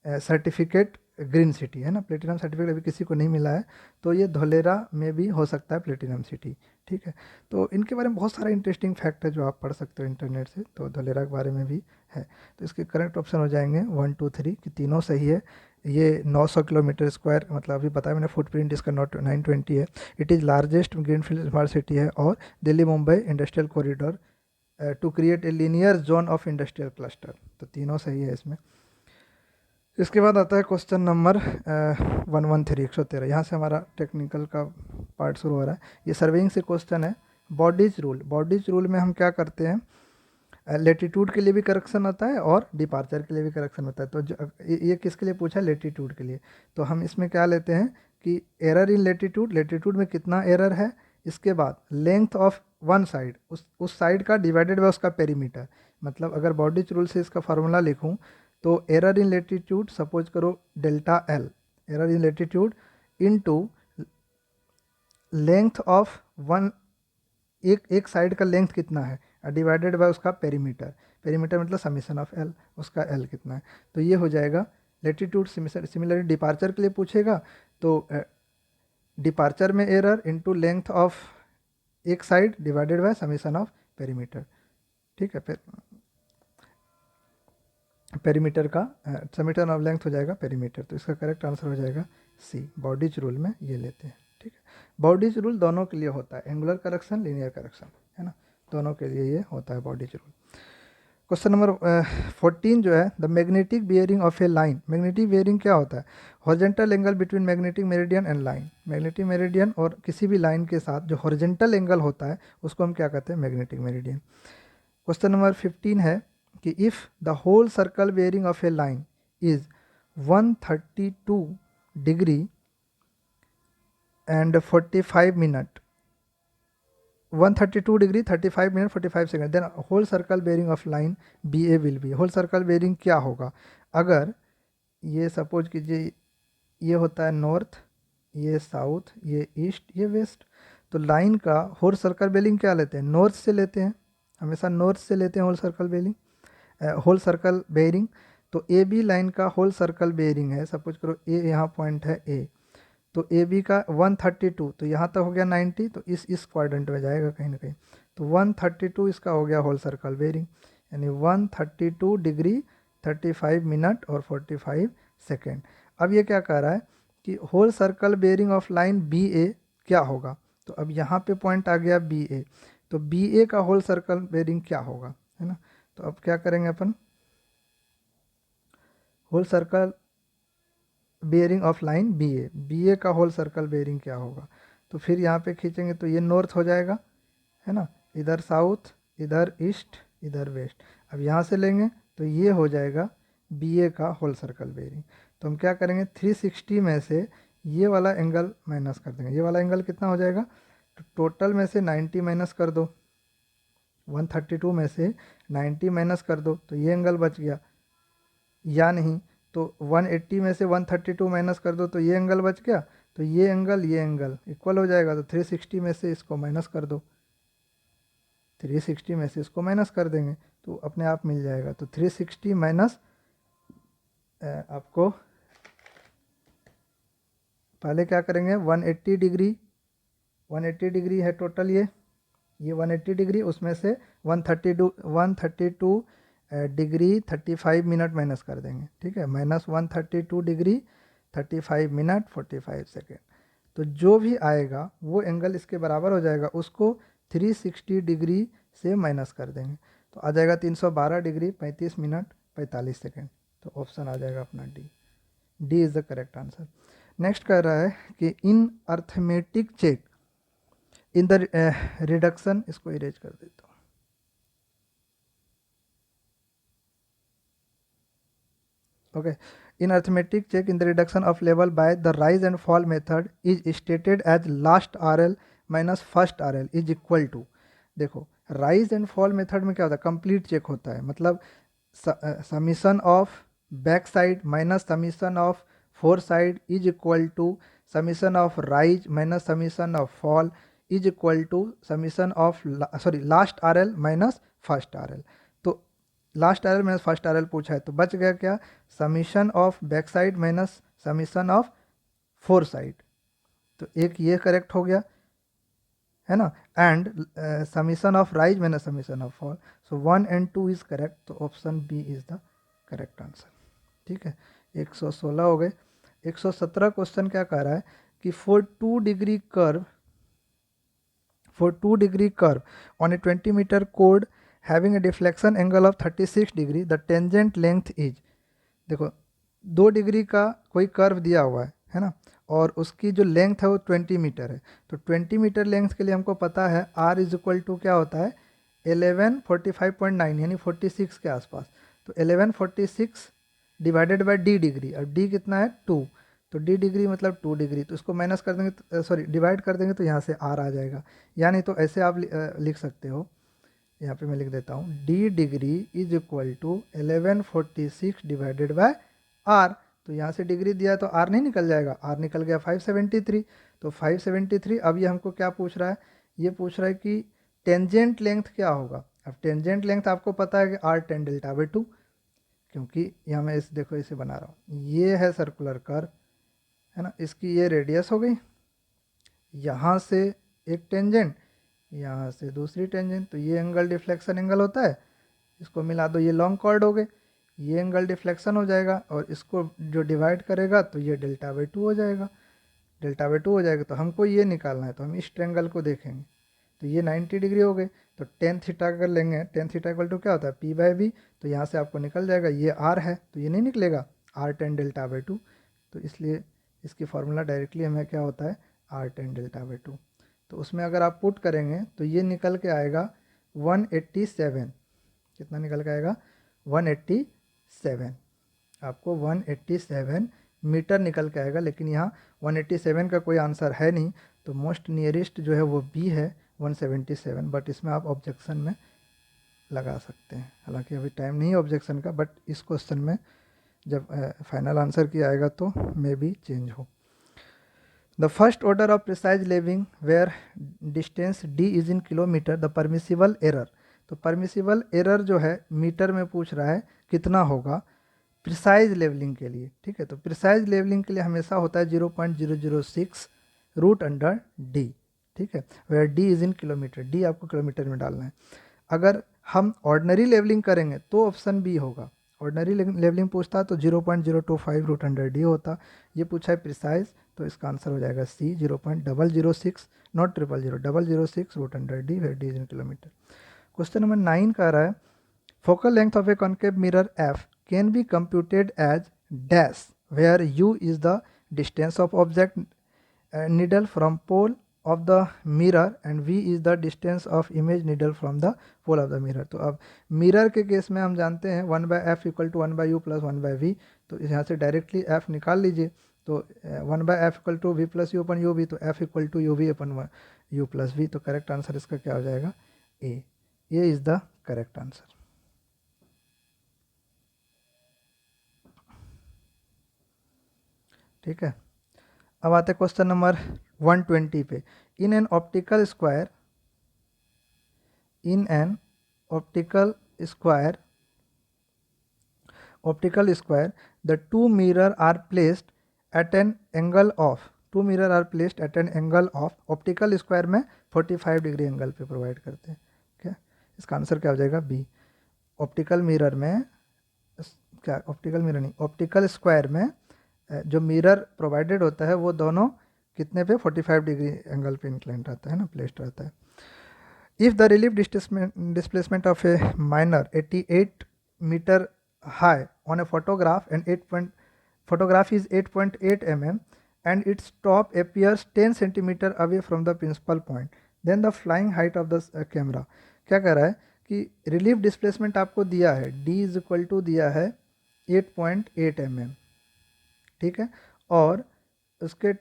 certificate green city, है ना, platinum certificate अभी किसी को नहीं मिला है, तो ये धोलेरा में भी हो सकता है प्लेटिनम सिटी, ठीक है। तो इनके बारे में बहुत सारा इंटरेस्टिंग फैक्ट है जो आप पढ़ सकते हो इंटरनेट से, तो धोलेरा के बारे में भी है। तो इसके करेक्ट ऑप्शन हो जाएंगे 1, 2, 3 कि तीनों सही है। ये 900 किलोमीटर स्क्वायर, मतलब अभी बताया मैंने, फुटप्रिंट इसका 920 है। It is largest greenfield smart city है, और Delhi Mumbai industrial corridor to create a linear zone of industrial cluster, तो तीनों सही है इसमें। इसके बाद आता है क्वेश्चन नंबर 113 यहाँ से हमारा टेक्निकल का पार्ट शुरू हो रहा है। ये सर्वेइंग से क्वेश्चन है। बॉडीज रूल में हम क्या करते हैं, लेटीट्यूड के लिए भी करेक्शन होता है और डिपार्चर के लिए भी करेक्शन होता है। तो ये किसके लिए पूछा है, लेटीट्यूड के लिए। तो हम इसमें क्या लेते हैं कि एरर इन लेटीट्यूड में कितना एरर है, इसके बाद लेंथ ऑफ वन साइड, उस साइड का डिवाइडेड बाय उसका पेरीमीटर। मतलब अगर बॉडीज रूल से इसका फार्मूला लिखूं तो एरर इन लेटीट्यूड, सपोज करो delta L, error in latitude into length of one, एक साइड का लेंथ कितना है डिवाइडेड बाय उसका पेरीमीटर, पेरीमीटर मतलब समीशन ऑफ एल, उसका एल कितना है, तो ये हो जाएगा लेटीट्यूड। सिमिलरली डिपार्चर के लिए पूछेगा तो डिपार्चर में एरर इनटू लेंथ ऑफ एक side divided by summation of perimeter, ठीक है। पेरीमीटर का समीटर ऑफ लेंथ हो जाएगा पेरीमीटर, तो इसका करेक्ट आंसर हो जाएगा सी। बॉडीज रूल में ये लेते हैं, ठीक है। बॉडीज रूल दोनों के लिए होता है, एंगुलर करेक्शन, लीनियर करेक्शन, है ना, दोनों के लिए ये होता है बॉडीज रूल। क्वेश्चन नंबर 14 जो है, the magnetic bearing of a line. Magnetic bearing क्या होता है, horizontal angle between magnetic meridian and line. Magnetic meridian और किसी भी लाइन के साथ जो हॉरिजॉन्टल एंगल होता है उसको हम क्या कहते हैं, मैग्नेटिक मेरिडियन। क्वेश्चन नंबर 15 है कि if the whole circle bearing of a line is 132 degree and 45 minute, 132 degree 35 minute 45 second, then whole circle bearing of line B A will be. Whole circle bearing क्या होगा, अगर ये suppose कीजिए ये होता है नॉर्थ, ये साउथ, ये ईस्ट, ये वेस्ट, तो लाइन का होल सर्कल बेयरिंग क्या लेते हैं, नॉर्थ से लेते हैं, हमेशा नॉर्थ से लेते हैं whole circle bearing, whole circle bearing. तो ए बी लाइन का होल सर्कल बेयरिंग है, सपोज करो ए यहाँ पॉइंट है ए, तो ए बी का 132, तो यहाँ तक हो गया 90, तो इस क्वाड्रेंट में जाएगा कहीं ना कहीं, तो 132 इसका हो गया होल सर्कल बेयरिंग, यानी 132 डिग्री 35 मिनट और 45 सेकेंड। अब ये क्या कह रहा है कि whole circle bearing of line B A क्या होगा, तो अब यहाँ पे पॉइंट आ गया बी ए, तो बी ए का होल सर्कल बेयरिंग क्या होगा, है ना। तो अब क्या करेंगे अपन, whole circle bearing of line B A का होल सर्कल बेयरिंग क्या होगा, तो फिर यहाँ पे खींचेंगे तो ये नॉर्थ हो जाएगा, है ना, इधर साउथ, इधर ईस्ट, इधर वेस्ट। अब यहाँ से लेंगे तो ये हो जाएगा बी ए का होल सर्कल बेयरिंग। तो हम क्या करेंगे, 360 में से ये वाला एंगल माइनस कर देंगे, ये वाला एंगल कितना हो जाएगा, तो टोटल में से 90 माइनस कर दो, 132 में से 90 माइनस कर दो तो ये एंगल बच गया, या नहीं तो 180 में से 132 माइनस कर दो तो ये एंगल बच गया, तो ये एंगल इक्वल हो जाएगा, तो 360 में से इसको माइनस कर दो, 360 में से इसको माइनस कर देंगे तो अपने आप मिल जाएगा। तो 360 माइनस आपको पहले क्या करेंगे, 180 डिग्री, 180 डिग्री है टोटल, ये ये 180 डिग्री, उसमें से 132 डिग्री 35 मिनट माइनस कर देंगे, ठीक है, माइनस 132 डिग्री 35 मिनट 45 सेकेंड। तो जो भी आएगा वो एंगल इसके बराबर हो जाएगा, उसको 360 डिग्री से माइनस कर देंगे, तो आ जाएगा 312 डिग्री 35 मिनट 45 सेकेंड। तो ऑप्शन आ जाएगा अपना D. D is the correct answer. Next कह रहा है कि in arithmetic check in the reduction, इसको इरेज कर देता हूँ। Okay. In arithmetic check in the reduction of level by the rise and fall method is stated as last RL minus first RL is equal to, देखो rise and fall method में क्या होता है, complete check होता है, मतलब summation of back side minus summation of fore side is equal to summation of rise minus summation of fall is equal to summation of last RL minus first RL। तो last RL minus first RL पूछा है, तो बच गया क्या, summation of back side minus summation of fore side, तो एक ये करेक्ट हो गया है ना, and summation of rise minus summation of fall, so 1 and 2 is correct, तो option B is the correct answer. ठीक है, 116 हो गए। 117 क्वेश्चन क्या कह रहा है कि for 2 degree curve on a 20 meter chord having a deflection angle of 36 degree the tangent length is, देखो 2 डिग्री का कोई कर्व दिया हुआ है ना, और उसकी जो लेंथ है वो 20 मीटर है, तो 20 मीटर लेंथ के लिए हमको पता है r इज इक्वल टू क्या होता है 1145.9 यानी 46 के आसपास, तो 1146 डिवाइडेड बाय d डिग्री, और d कितना है 2, तो d डिग्री मतलब 2 डिग्री, तो इसको माइनस कर देंगे, सॉरी डिवाइड कर देंगे तो यहाँ से r आ जाएगा, यानी तो ऐसे आप लिख सकते हो, यहाँ पे मैं लिख देता हूँ d degree is equal to 1146 divided by r, तो यहाँ से डिग्री दिया तो r नहीं निकल जाएगा, r निकल गया 573, तो 573। अब ये हमको क्या पूछ रहा है, ये पूछ रहा है कि टेंजेंट लेंथ क्या होगा। अब टेंजेंट लेंथ आपको पता है कि r tan डेल्टा बाई 2, क्योंकि यहाँ मैं इस देखो इसे बना रहा हूँ, ये है सर्कुलर कर्व है ना, इसकी ये रेडियस हो गई, यहाँ से एक टेंजेंट, यहाँ से दूसरी टेंजेंट, तो ये एंगल डिफ्लेक्शन एंगल होता है, इसको मिला दो, ये लॉन्ग कॉर्ड हो गए, ये एंगल डिफ्लेक्शन हो जाएगा, और इसको जो डिवाइड करेगा तो ये डेल्टा बाई 2 हो जाएगा, डेल्टा बाई 2 हो जाएगा, तो हमको ये निकालना है, तो हम इस ट्रेंगल को देखेंगे, तो ये 90 डिग्री हो गए, तो टेन थीटा कर लेंगे, टेन थीटा इक्वल टू क्या होता है p बाई बी, तो यहाँ से आपको निकल जाएगा, ये r है तो ये नहीं निकलेगा r tan डेल्टा बाई 2, तो इसलिए इसकी फार्मूला डायरेक्टली हमें क्या होता है r tan डेल्टा बाई 2, तो उसमें अगर आप पुट करेंगे तो ये निकल के आएगा 187, कितना निकल के आएगा 187, आपको 187 मीटर निकल के आएगा, लेकिन यहाँ 187 का कोई आंसर है नहीं, तो मोस्ट नियरेस्ट जो है वो बी है 177, बट इसमें आप ऑब्जेक्शन में लगा सकते हैं, हालांकि अभी टाइम नहीं है ऑब्जेक्शन का, बट इस क्वेश्चन में जब फाइनल आंसर की आएगा तो मे बी चेंज हो। The first order of precise levelling where distance d is in kilometre the permissible error, तो परमिसिबल एरर जो है मीटर में पूछ रहा है कितना होगा प्रिसाइज लेवलिंग के लिए। ठीक है, तो प्रिसाइज लेवलिंग के लिए हमेशा होता है 0.006 रूट अंडर डी। ठीक है, where D is in kilometre, D आपको किलोमीटर में डालना है। अगर हम ऑर्डनरी लेवलिंग करेंगे तो ऑप्शन बी होगा, ऑर्डनरी लेवलिंग पूछता तो 0.025 रूट अंडर डी होता, ये पूछा है प्रिसाइज, तो इसका आंसर हो जाएगा C 0.006, naught 000, 006 root under D where D is in kilometre. Question number 9 कह रहा है focal length of a concave mirror F can be computed as dash where u is the distance of object needle from pole of the mirror and v is the distance of image needle from the pole of the mirror। तो अब mirror के case में हम जानते हैं 1/f equal to 1/u plus 1/v, तो यहाँ से डायरेक्टली f निकाल लीजिए, तो 1/f equal to v plus U upon U V, तो f equal to U V upon U plus V, तो करेक्ट आंसर इसका क्या हो जाएगा ए, ये इज़ द करेक्ट आंसर। ठीक है, अब आते क्वेश्चन नंबर 120 पे। In an optical square the two mirror are placed at an angle of, two mirror are placed at an angle of, optical square में 45 डिग्री एंगल पे provide करते हैं। क्या इसका आंसर क्या हो जाएगा? बी। ऑप्टिकल मिरर में क्या, ऑप्टिकल मिरर नहीं, ऑप्टिकल स्क्वायर में जो मिरर प्रोवाइडेड होता है वो दोनों कितने पे, 45 डिग्री एंगल पे इंक्लाइन रहता है ना, प्लेस्ड रहता है। If the relief displacement of a minor 88 metre high on a photograph and photograph is 8.8 mm and its top appears 10 centimeter away from the principal point, then the flying height of the camera। क्या कह रहा है कि relief displacement आपको दिया है, d is equal to दिया है 8.8 mm, ठीक है, और उसके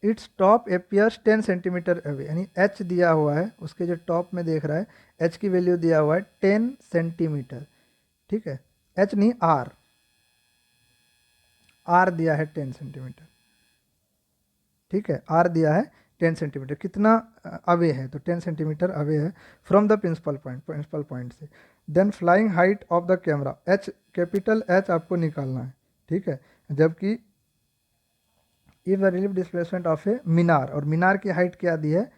its top appears 10 centimetre away, यानी h दिया हुआ है, उसके जो टॉप में देख रहा है h की वैल्यू दिया हुआ है 10 सेंटीमीटर, ठीक है, h नहीं r दिया है 10 सेंटीमीटर, ठीक है, r दिया है 10 सेंटीमीटर, कितना अवे है, तो 10 सेंटीमीटर अवे है फ्रॉम द प्रिंसिपल पॉइंट से। Then flying height of the camera, h capital H आपको निकालना है, ठीक है, जबकि if the relief displacement of a minar, और मीनार की हाइट क्या दी है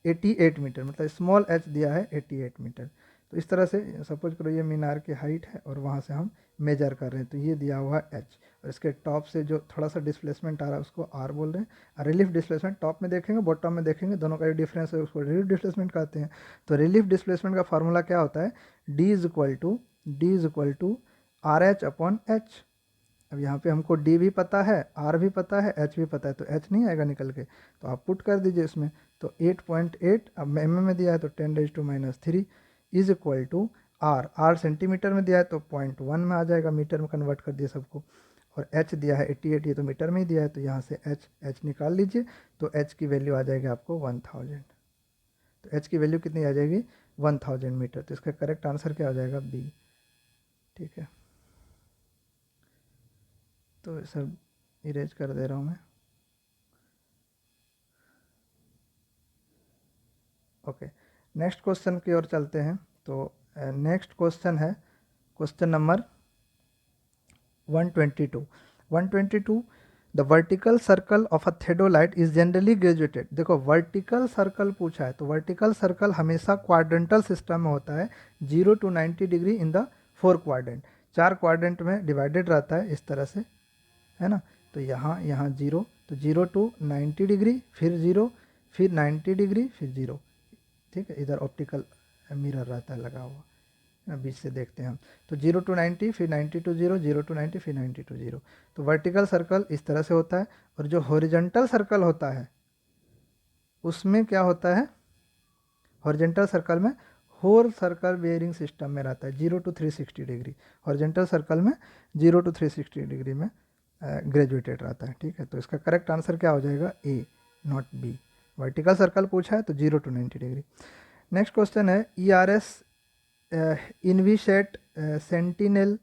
88 मीटर, मतलब स्मॉल h दिया है 88 मीटर। तो इस तरह से सपोज करो ये मीनार की हाइट है और वहाँ से हम मेजर कर रहे हैं, तो ये दिया हुआ है h, और इसके टॉप से जो थोड़ा सा डिस्प्लेसमेंट आ रहा है उसको r बोल रहे हैं। और रिलीफ डिस्प्लेसमेंट टॉप में देखेंगे बॉटम में देखेंगे, दोनों का डिफरेंस है, उसको रिलीफ डिस्प्लेसमेंट कहते हैं। तो रिलीफ डिस्प्लेसमेंट का फार्मूला क्या होता है, d is equal to R H upon H. अब यहाँ पे हमको d भी पता है, r भी पता है, h भी पता है, तो h नहीं आएगा निकल के, तो आप पुट कर दीजिए इसमें। तो 8.8 अब mm में दिया है तो 10⁻³ is equal to r centimetre में दिया है तो 0.1 में आ जाएगा, मीटर में कन्वर्ट कर दिए सबको, और h दिया है 88, ये तो मीटर में ही दिया है, तो यहाँ से h निकाल लीजिए, तो h की वैल्यू आ जाएगी आपको 1000। तो h की वैल्यू कितनी आ जाएगी 1000 मीटर। तो इसका करेक्ट आंसर क्या हो जाएगा? बी, ठीक है। तो सब इरेज कर दे रहा हूँ मैं। ओके, नेक्स्ट क्वेश्चन की ओर चलते हैं। तो नेक्स्ट क्वेश्चन है question number 122। The vertical circle of a theodolite is generally graduated. देखो वर्टिकल सर्कल पूछा है, तो वर्टिकल सर्कल हमेशा क्वाड्रेंटल सिस्टम में होता है, 0 to 90 degree in the 4 quadrant, 4 quadrant में डिवाइडेड रहता है इस तरह से, है ना। तो यहाँ 0, तो 0 to 90 डिग्री, फिर 0, फिर 90 डिग्री, फिर 0, ठीक है, इधर ऑप्टिकल मिरर रहता है लगा हुआ, बीच से देखते हैं हम। तो 0 to 90, फिर 90 to 0, 0 to 90, फिर 90 to 0। तो वर्टिकल सर्कल इस तरह से होता है, और जो हॉरिजॉन्टल सर्कल होता है उसमें क्या होता है, हॉरिजॉन्टल सर्कल में होल सर्कल बेयरिंग सिस्टम में रहता है, 0 to 360 डिग्री, हॉरिजॉन्टल सर्कल में 0 to 360 डिग्री में ग्रेजुएटेड रहता है, ठीक है। तो इसका करेक्ट आंसर क्या हो जाएगा? A, not B. Vertical circle पूछा है तो 0 to 90 डिग्री। नेक्स्ट क्वेश्चन है ERS INSAT Sentinel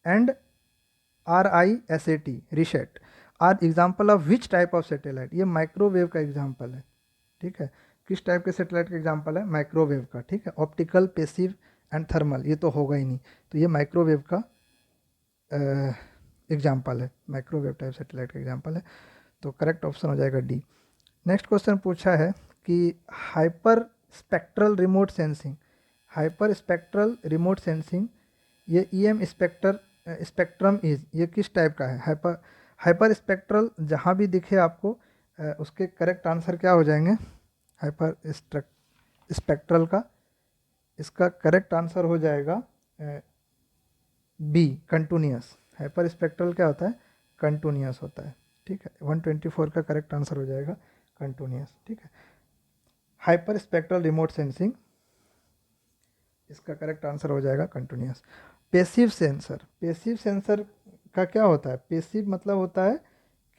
and RISAT RISAT are example of which type of satellite. ये माइक्रोवेव का एग्जाम्पल है, ठीक है। किस टाइप के सैटेलाइट का एग्जाम्पल है? माइक्रोवेव का, ठीक है। ऑप्टिकल, पैसिव एंड थर्मल, ये तो होगा ही नहीं, तो ये माइक्रोवेव का एग्जाम्पल है, माइक्रोवेव टाइप सैटेलाइट का एग्जाम्पल है। तो करेक्ट ऑप्शन हो जाएगा डी। नेक्स्ट क्वेश्चन पूछा है कि hyper spectral remote sensing, hyper spectral remote sensing, ये EM स्पेक्ट्रम इज, ये किस टाइप का है? हाइपर स्पेक्ट्रल जहाँ भी दिखे आपको उसके करेक्ट आंसर क्या हो जाएंगे? हाइपर स्पेक्ट्रल का इसका करेक्ट आंसर हो जाएगा बी, कंटिन्यूस। हाइपर स्पेक्ट्रल क्या होता है? कंटिन्यूस होता है, ठीक है। 124 का करेक्ट आंसर हो जाएगा कंटिन्यूस, ठीक है। हाइपर स्पेक्ट्रल रिमोट सेंसिंग, इसका करेक्ट आंसर हो जाएगा continuous. Passive sensor, passive sensor का क्या होता है? पैसिव मतलब होता है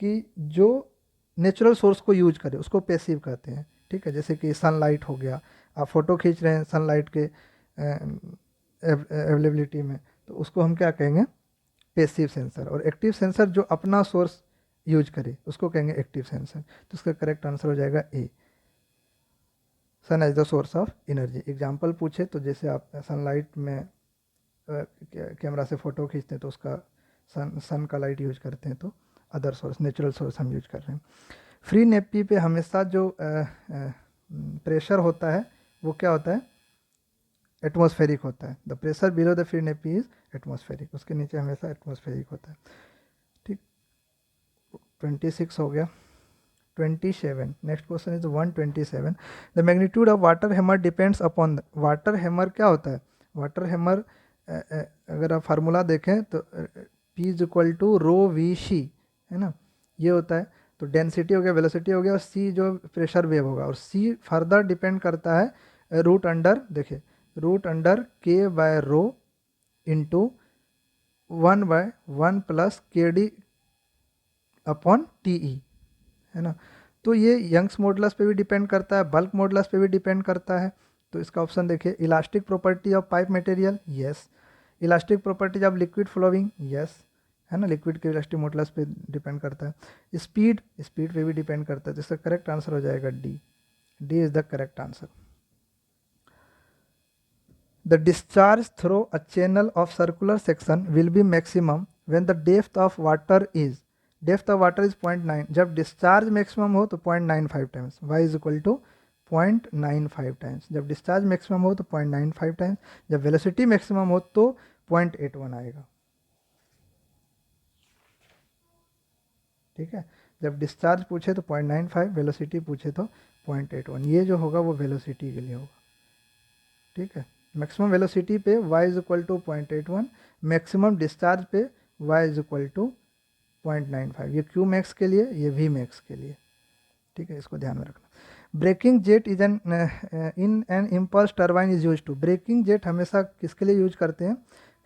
कि जो नेचुरल सोर्स को यूज करे उसको पैसिव कहते हैं, ठीक है। जैसे कि सनलाइट हो गया, आप फोटो खींच रहे हैं सनलाइट के अवेलेबिलिटी में, तो उसको हम क्या कहेंगे? Passive sensor. और एक्टिव सेंसर जो अपना सोर्स यूज करे उसको कहेंगे एक्टिव सेंसर। तो उसका करेक्ट आंसर हो जाएगा A, sun as the source of energy. Example पूछे तो जैसे आप सनलाइट में कैमरा से फ़ोटो खींचते हैं तो उसका सन का लाइट यूज करते हैं, तो अदर सोर्स, नेचुरल सोर्स हम यूज कर रहे हैं। फ्री नेपी पे हमेशा जो प्रेशर होता है वो क्या होता है, एटमॉस्फेरिक होता है। The pressure below the free nappy is atmospheric, उसके नीचे हमेशा एटमॉस्फेरिक होता है। ठीक, 26 हो गया। 27, next question is 127। The magnitude of water hammer depends upon, water hammer क्या होता है, वाटर हैमर अगर आप फार्मूला देखें तो P is equal to rho V C, है ना, ये होता है। तो डेंसिटी हो गया, वेलोसिटी हो गया, और C जो प्रेशर वेव होगा, और C फर्दर डिपेंड करता है रूट अंडर, देखिए root under K by rho into 1/1 plus KD upon TE, है ना। तो ये यंग्स मॉडुलस पे भी डिपेंड करता है, बल्क मॉडुलस पे भी डिपेंड करता है। तो इसका ऑप्शन देखिए, elastic property of pipe material, yes. Elastic properties of liquid flowing, yes, है ना, लिक्विड के इलास्टिक मॉडुलस पे डिपेंड करता है। स्पीड, स्पीड पे भी डिपेंड करता है। तो इसका करेक्ट आंसर हो जाएगा D, D is the correct answer. The discharge through a channel of circular section will be maximum when the depth of water is, depth of water is 0.9, जब discharge maximum हो तो 0.95 times, y is equal to 0.95 times, जब discharge maximum हो तो 0.95 times, जब velocity maximum हो तो 0.81 आएगा। ठीक है, जब डिस्चार्ज पूछे तो 0.95, वेलोसिटी पूछे तो 0.81, ये जो होगा वो वेलोसिटी के लिए होगा। ठीक है, मैक्सिमम वेलोसिटी पे y is equal to 0.81, maximum discharge पे y इज इक्वल टू 0.95, ये Q मैक्स के लिए, ये V मैक्स के लिए। ठीक है, इसको ध्यान में रखना। Braking jet is an in an impulse turbine is use to, braking jet हमेशा किसके लिए यूज करते हैं,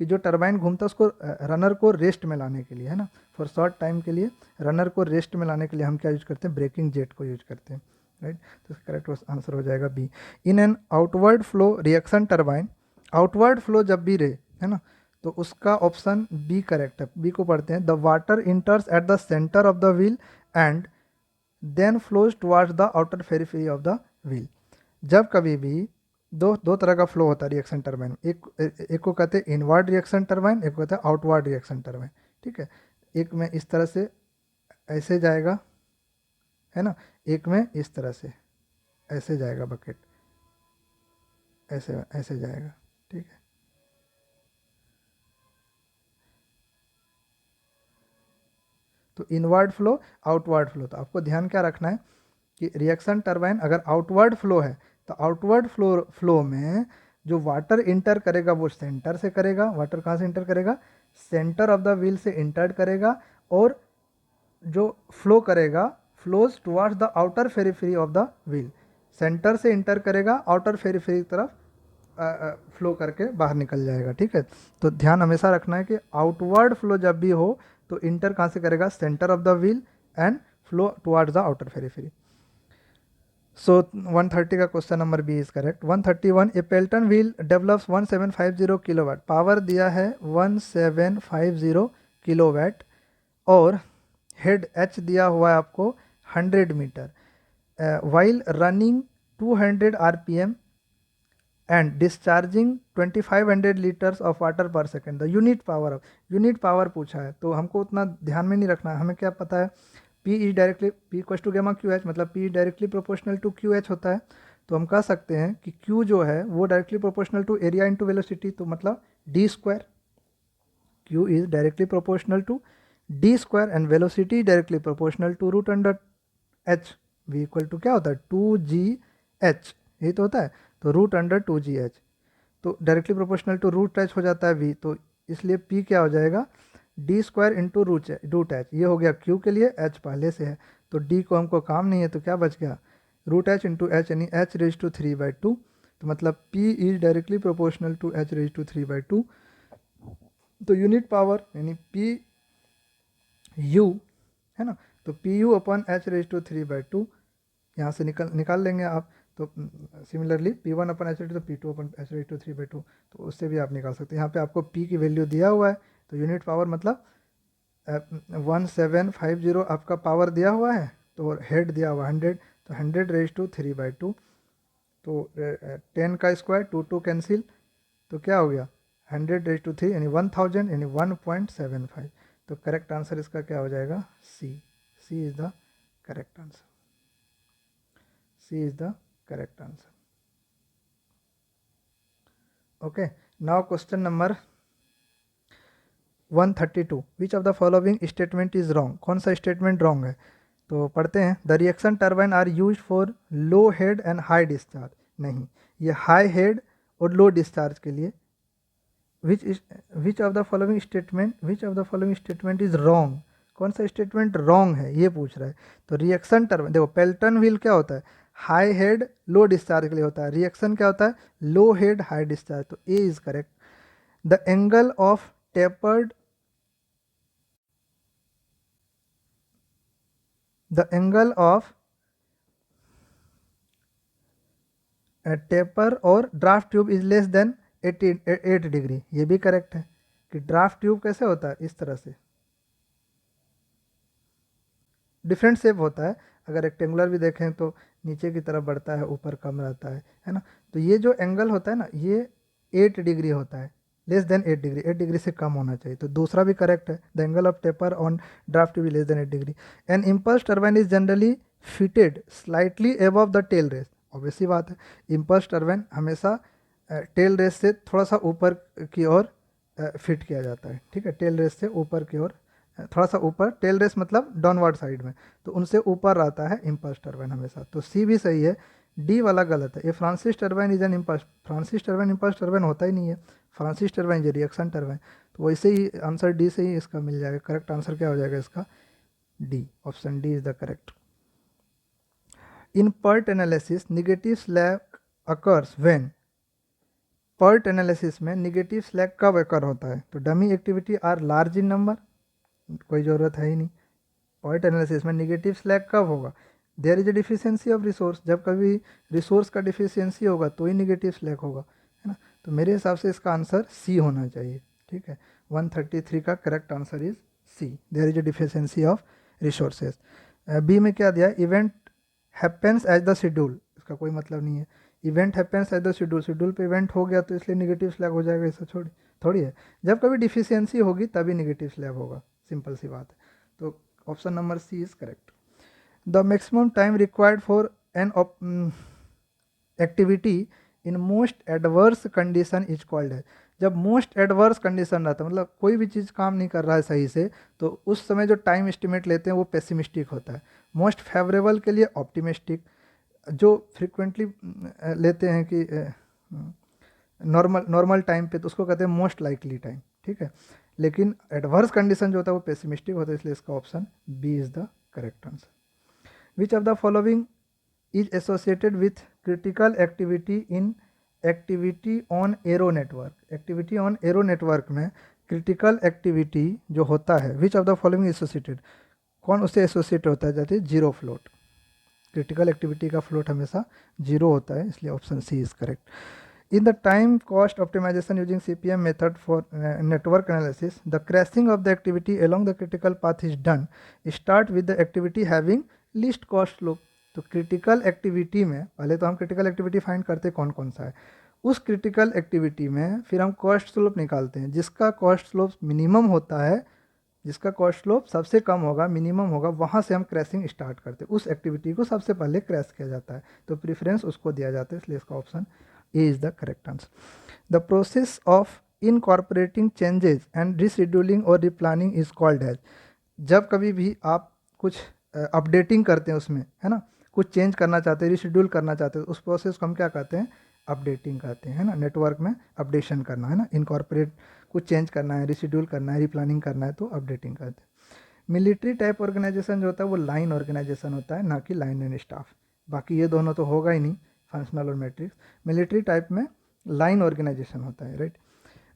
कि जो टर्बाइन घूमता है उसको रनर को रेस्ट में लाने के लिए, है ना, फॉर शॉर्ट टाइम के लिए रनर को रेस्ट में लाने के लिए हम क्या यूज करते हैं, ब्रेकिंग जेट को यूज करते हैं, राइट। तो इसका करेक्ट आंसर हो जाएगा B. In an outward flow reaction turbine, outward flow जब भी रहे, है ना, तो उसका ऑप्शन बी करेक्ट है। बी को पढ़ते हैं, the water enters at the centre of the wheel and then flows towards the outer periphery of the wheel. जब कभी भी दो तरह का फ्लो होता है रिएक्शन टर्बाइन, एक को कहते हैं इनवर्ड रिएक्शन टर्बाइन, एक को कहते हैं आउटवर्ड रिएक्शन टर्बाइन। ठीक है, एक में इस तरह से ऐसे जाएगा, है ना, एक में इस तरह से ऐसे जाएगा, बकेट ऐसे ऐसे जाएगा। ठीक है, तो इनवर्ड फ्लो, आउटवर्ड फ्लो, तो आपको ध्यान क्या रखना है कि रिएक्शन टर्बाइन अगर आउटवर्ड फ्लो है तो आउटवर्ड फ्लो में जो वाटर इंटर करेगा वो सेंटर से करेगा। वाटर कहाँ से इंटर करेगा, सेंटर ऑफ द व्हील से इंटर करेगा, और जो फ्लो करेगा flows towards the outer periphery of the wheel, centre से इंटर करेगा, आउटर पेरिफेरी की तरफ फ्लो करके बाहर निकल जाएगा। ठीक है, तो ध्यान हमेशा रखना है कि आउटवर्ड फ्लो जब भी हो तो इंटर कहाँ से करेगा, centre of the wheel and flow towards the outer periphery. So 130 का question number B is correct. 131, A Pelton wheel develops 1750 kilowatt, power दिया है 1750 किलोवाट, और हेड एच दिया हुआ है आपको 100 metre, while running 200 RPM and discharging 2500 litres of water per second, the unit power of, unit power पूछा है तो हमको उतना ध्यान में नहीं रखना है, हमें क्या पता है P is directly, P equal to gamma Q H, मतलब P directly proportional to Q H होता है। तो हम कह सकते हैं कि Q जो है वो directly proportional to area into velocity, तो मतलब D square, Q is directly proportional to D square and velocity directly proportional to root under H, V equal to क्या होता है 2GH, यही तो होता है, तो रूट अंडर 2GH, तो directly proportional to root H हो जाता है V, तो इसलिए P क्या हो जाएगा D square into root H, ये हो गया Q के लिए, H पहले से है तो D को हमको काम नहीं है, तो क्या बच गया रूट एच इंटू एच, यानी H रेज टू 3/2, तो मतलब P is directly proportional to H raise to 3/2। तो यूनिट पावर यानी P U, है ना, तो P U upon H raise to 3/2, यहाँ से निकाल लेंगे आप। तो similarly P one upon H raise to, तो P two upon H raise to 3/2, तो उससे भी आप निकाल सकते हैं। यहाँ पे आपको पी की वैल्यू दिया हुआ है, तो यूनिट पावर मतलब 1750 आपका पावर दिया हुआ है, तो हेड दिया हुआ 100, तो 100 रेज टू 3/2, तो 10 का स्क्वायर 2 कैंसिल, तो क्या हो गया 100 रेज टू 3 यानी 1000 यानी 1.75, तो करेक्ट आंसर इसका क्या हो जाएगा? C. C is the correct answer. C is the correct answer. Okay, now question number 132, which of the following statement is wrong? कौन सा स्टेटमेंट रॉन्ग है? तो पढ़ते हैं। The reaction turbine are use for low head and high discharge. नहीं, ये high head और low discharge के लिए। Which of the following statement is wrong? कौन सा स्टेटमेंट रॉन्ग है ये पूछ रहा है। तो रिएक्शन टर्बाइन, देखो पेल्टन व्हील क्या होता है? हाई हेड लो डिस्चार्ज के लिए होता है। रिएक्शन क्या होता है? Low head high discharge. तो A is correct. The angle of tapered the angle of taper और draft tube is less than 8 degree. ये भी करेक्ट है कि ड्राफ्ट ट्यूब कैसे होता है? इस तरह से डिफरेंट शेप होता है। अगर रेक्टेंगुलर भी देखें तो नीचे की तरफ बढ़ता है, ऊपर कम रहता है ना। तो ये जो एंगल होता है ना, ये 8 डिग्री होता है, लेस देन 8 डिग्री। 8 डिग्री से कम होना चाहिए। तो दूसरा भी करेक्ट है। The angle of taper on draft tube less than 8 degree. An impulse turbine is generally fitted slightly above the tail race. Obviously बात है, इम्पल्स टर्बाइन हमेशा टेल रेस से थोड़ा सा ऊपर की ओर फिट किया जाता है। ठीक है, टेल रेस से ऊपर की ओर, थोड़ा सा ऊपर। टेल रेस मतलब डाउनवर्ड साइड में, तो उनसे ऊपर रहता है इम्पल्स टर्बाइन हमेशा। तो सी भी सही है, डी वाला गलत है। ये Francis turbine is an impulse. Francis turbine impulse turbine होता ही नहीं है। फ्रांसिस टर्बाइन जो रिएक्शन टर्बाइन। तो वैसे ही आंसर डी से ही इसका मिल जाएगा। करेक्ट आंसर क्या हो जाएगा इसका? D. Option D is the correct. In PERT analysis negative slack occurs when. PERT analysis में निगेटिव स्लैक कब अकर होता है? तो dummy activity are large in number, कोई ज़रूरत है ही नहीं। पॉइंट एनालिसिस में निगेटिव स्लैक कब होगा? There is a deficiency of resource. जब कभी रिसोर्स का डिफिशियंसी होगा तो ही निगेटिव स्लैक होगा, है ना। तो मेरे हिसाब से इसका आंसर सी होना चाहिए। ठीक है, 133 का correct answer is C, there is a deficiency of resources. B में क्या दिया? Event happens as the schedule. इसका कोई मतलब नहीं है। Event happens as the schedule, schedule पे इवेंट हो गया तो इसलिए निगेटिव स्लैग हो जाएगा, ऐसा थोड़ी है। जब कभी डिफिशियंसी होगी तभी निगेटिव स्लैग होगा, सिंपल सी बात है। तो option number C is correct. The maximum time required for an activity in most adverse condition is called है। जब मोस्ट एडवर्स कंडीशन रहता है, मतलब कोई भी चीज़ काम नहीं कर रहा है सही से, तो उस समय जो टाइम एस्टिमेट लेते हैं वो पेसिमिस्टिक होता है। मोस्ट फेवरेबल के लिए ऑप्टिमिस्टिक। जो फ्रिक्वेंटली लेते हैं कि नॉर्मल टाइम पे, तो उसको कहते हैं मोस्ट लाइकली टाइम। ठीक है, लेकिन एडवर्स कंडीशन जो होता है वो पेसिमिस्टिक होता है, इसलिए इसका option B is the correct answer. Which of the following is associated with critical activity in activity on arrow network. एक्टिविटी ऑन एरो नेटवर्क में क्रिटिकल एक्टिविटी जो होता है, which of the following associated, कौन उससे एसोसिएट होता है? जैसे जीरो फ्लोट। क्रिटिकल एक्टिविटी का फ्लोट हमेशा जीरो होता है, इसलिए option C is correct. In the time cost optimization using CPM method for network analysis, the crashing of the activity along the critical path is done. Start with the activity having least cost slope. तो critical activity में पहले तो हम critical activity find करते कौन कौन सा है। उस क्रिटिकल एक्टिविटी में फिर हम कॉस्ट स्लोप निकालते हैं। जिसका कॉस्ट स्लोप मिनिमम होता है, जिसका कॉस्ट स्लोप सबसे कम होगा, मिनिमम होगा, वहाँ से हम क्रैशिंग स्टार्ट करते हैं। उस एक्टिविटी को सबसे पहले क्रैश किया जाता है, तो प्रीफरेंस उसको दिया जाता है, इसलिए इसका option A is the correct answer. The process of incorporating changes and rescheduling और रिप्लानिंग इज कॉल्ड एज। जब कभी भी आप कुछ अपडेटिंग करते हैं उसमें, है ना, कुछ चेंज करना चाहते हैं, रिशेड्यूल करना चाहते हैं, उस प्रोसेस को हम क्या कहते हैं? अपडेटिंग कहते हैं, है ना। नेटवर्क में अपडेशन करना, है ना, इनकॉर्पोरेट कुछ चेंज करना है, रिशेड्यूल करना है, रिप्लानिंग करना है, तो अपडेटिंग कहते हैं। मिलिट्री टाइप ऑर्गेनाइजेशन जो होता है वो लाइन ऑर्गेनाइजेशन होता है, ना कि लाइन एंड स्टाफ। बाकी ये दोनों तो होगा ही नहीं, फंक्शनल और मैट्रिक्स। मिलिट्री टाइप में लाइन ऑर्गेनाइजेशन होता है, right.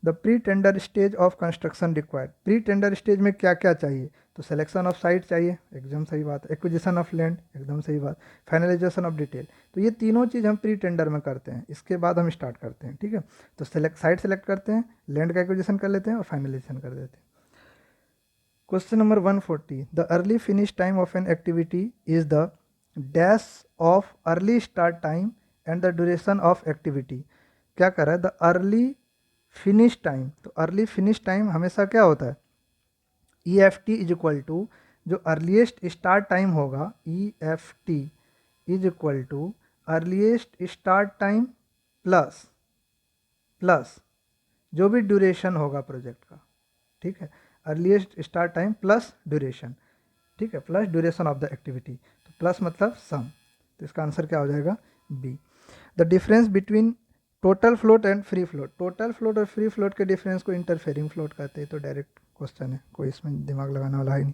The pre tender stage of construction required. Pre tender stage में क्या क्या चाहिए? तो सिलेक्शन ऑफ साइट चाहिए, एकदम सही बात। एक्विजिशन ऑफ लैंड, एकदम सही बात। Finalisation of detail. तो ये तीनों चीज़ हम प्री टेंडर में करते हैं, इसके बाद हम स्टार्ट करते हैं। ठीक है, तो साइट सेलेक्ट करते हैं, लैंड का एक्विजिशन कर लेते हैं और फाइनलाइजेशन कर देते हैं। Question number 140, the early finish time of an activity is the dash of early start time and the duration of activity. क्या कर रहा है? The early finish time. तो अर्ली फिनिश टाइम हमेशा क्या होता है? E F T is equal to जो अर्लीस्ट स्टार्ट टाइम होगा, E F T is equal to earliest start time plus जो भी ड्यूरेशन होगा प्रोजेक्ट का, ठीक है, earliest start time plus duration, ठीक है, plus duration of the activity, तो प्लस मतलब सम, तो इसका आंसर क्या हो जाएगा B. The difference between total float and free float, total float और फ्री फ्लोट के डिफरेंस को इंटरफेरिंग फ्लोट कहते हैं, तो डायरेक्ट क्वेश्चन है, कोई इसमें दिमाग लगाने वाला है नहीं।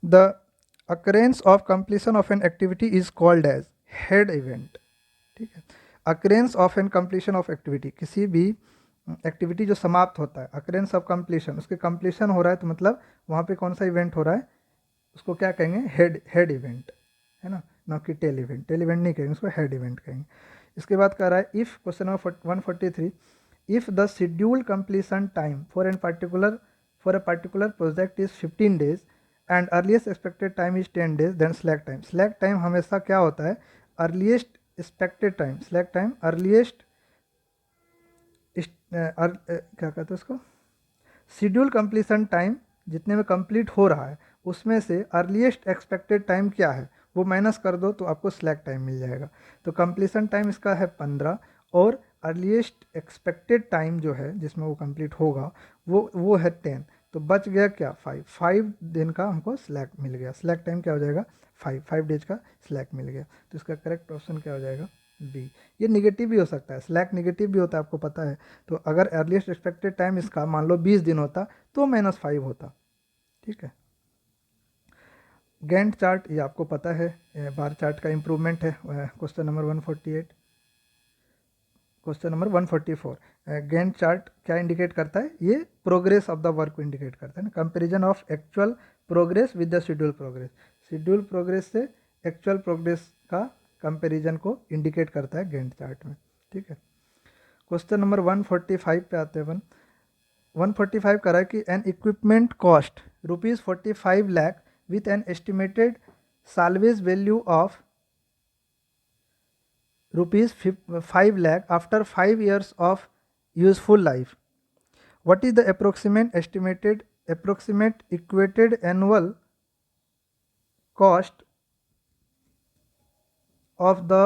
The occurrence of completion of an activity is called as head event, ठीक है, occurrence of an completion of activity, किसी भी एक्टिविटी जो समाप्त होता है, अकरेंस ऑफ कंप्लीशन, उसके कंप्लीशन हो रहा है तो मतलब वहाँ पे कौन सा इवेंट हो रहा है, उसको क्या कहेंगे, हेड इवेंट, है ना कि टेल इवेंट, टेल इवेंट नहीं कहेंगे, उसको हेड इवेंट कहेंगे। इसके बाद कह रहा है if, question number 143, if the schedule completion time for a particular project is 15 days and earliest expected time is 10 days, then slack time, slack time हमेशा क्या होता है, earliest expected time, slack time earliest क्या कहते हैं उसको, schedule completion time जितने में कंप्लीट हो रहा है उसमें से अर्लीस्ट एक्सपेक्टेड टाइम क्या है वो माइनस कर दो तो आपको स्लैक टाइम मिल जाएगा। तो कंप्लीशन टाइम इसका है 15 और अर्लीस्ट एक्सपेक्टेड टाइम जो है जिसमें वो कंप्लीट होगा वो है 10, तो बच गया क्या 5 दिन का हमको स्लैक मिल गया, स्लैक टाइम क्या हो जाएगा 5 डेज का स्लैक मिल गया, तो इसका करेक्ट ऑप्शन क्या हो जाएगा बी। ये निगेटिव भी हो सकता है, स्लैक निगेटिव भी होता है, आपको पता है, तो अगर अर्लीस्ट एक्सपेक्टेड टाइम इसका मान लो 20 दिन होता तो -5 होता, ठीक है। गैंट चार्ट ये आपको पता है, बार चार्ट का इम्प्रूवमेंट है, question number 148, question number 144, Gantt chart क्या इंडिकेट करता है, ये प्रोग्रेस ऑफ द वर्क को इंडिकेट करता है ना, comparison of actual progress with the schedule progress, schedule progress से एक्चुअल प्रोग्रेस का कंपेरिजन को इंडिकेट करता है गैंट चार्ट में, ठीक है। क्वेश्चन नंबर 145 पे आते हैं 145 करा है कि N equipment cost ₹45 lakh with an estimated salvage value of ₹5 lakh after 5 years of useful life. What is the approximate equated annual cost of the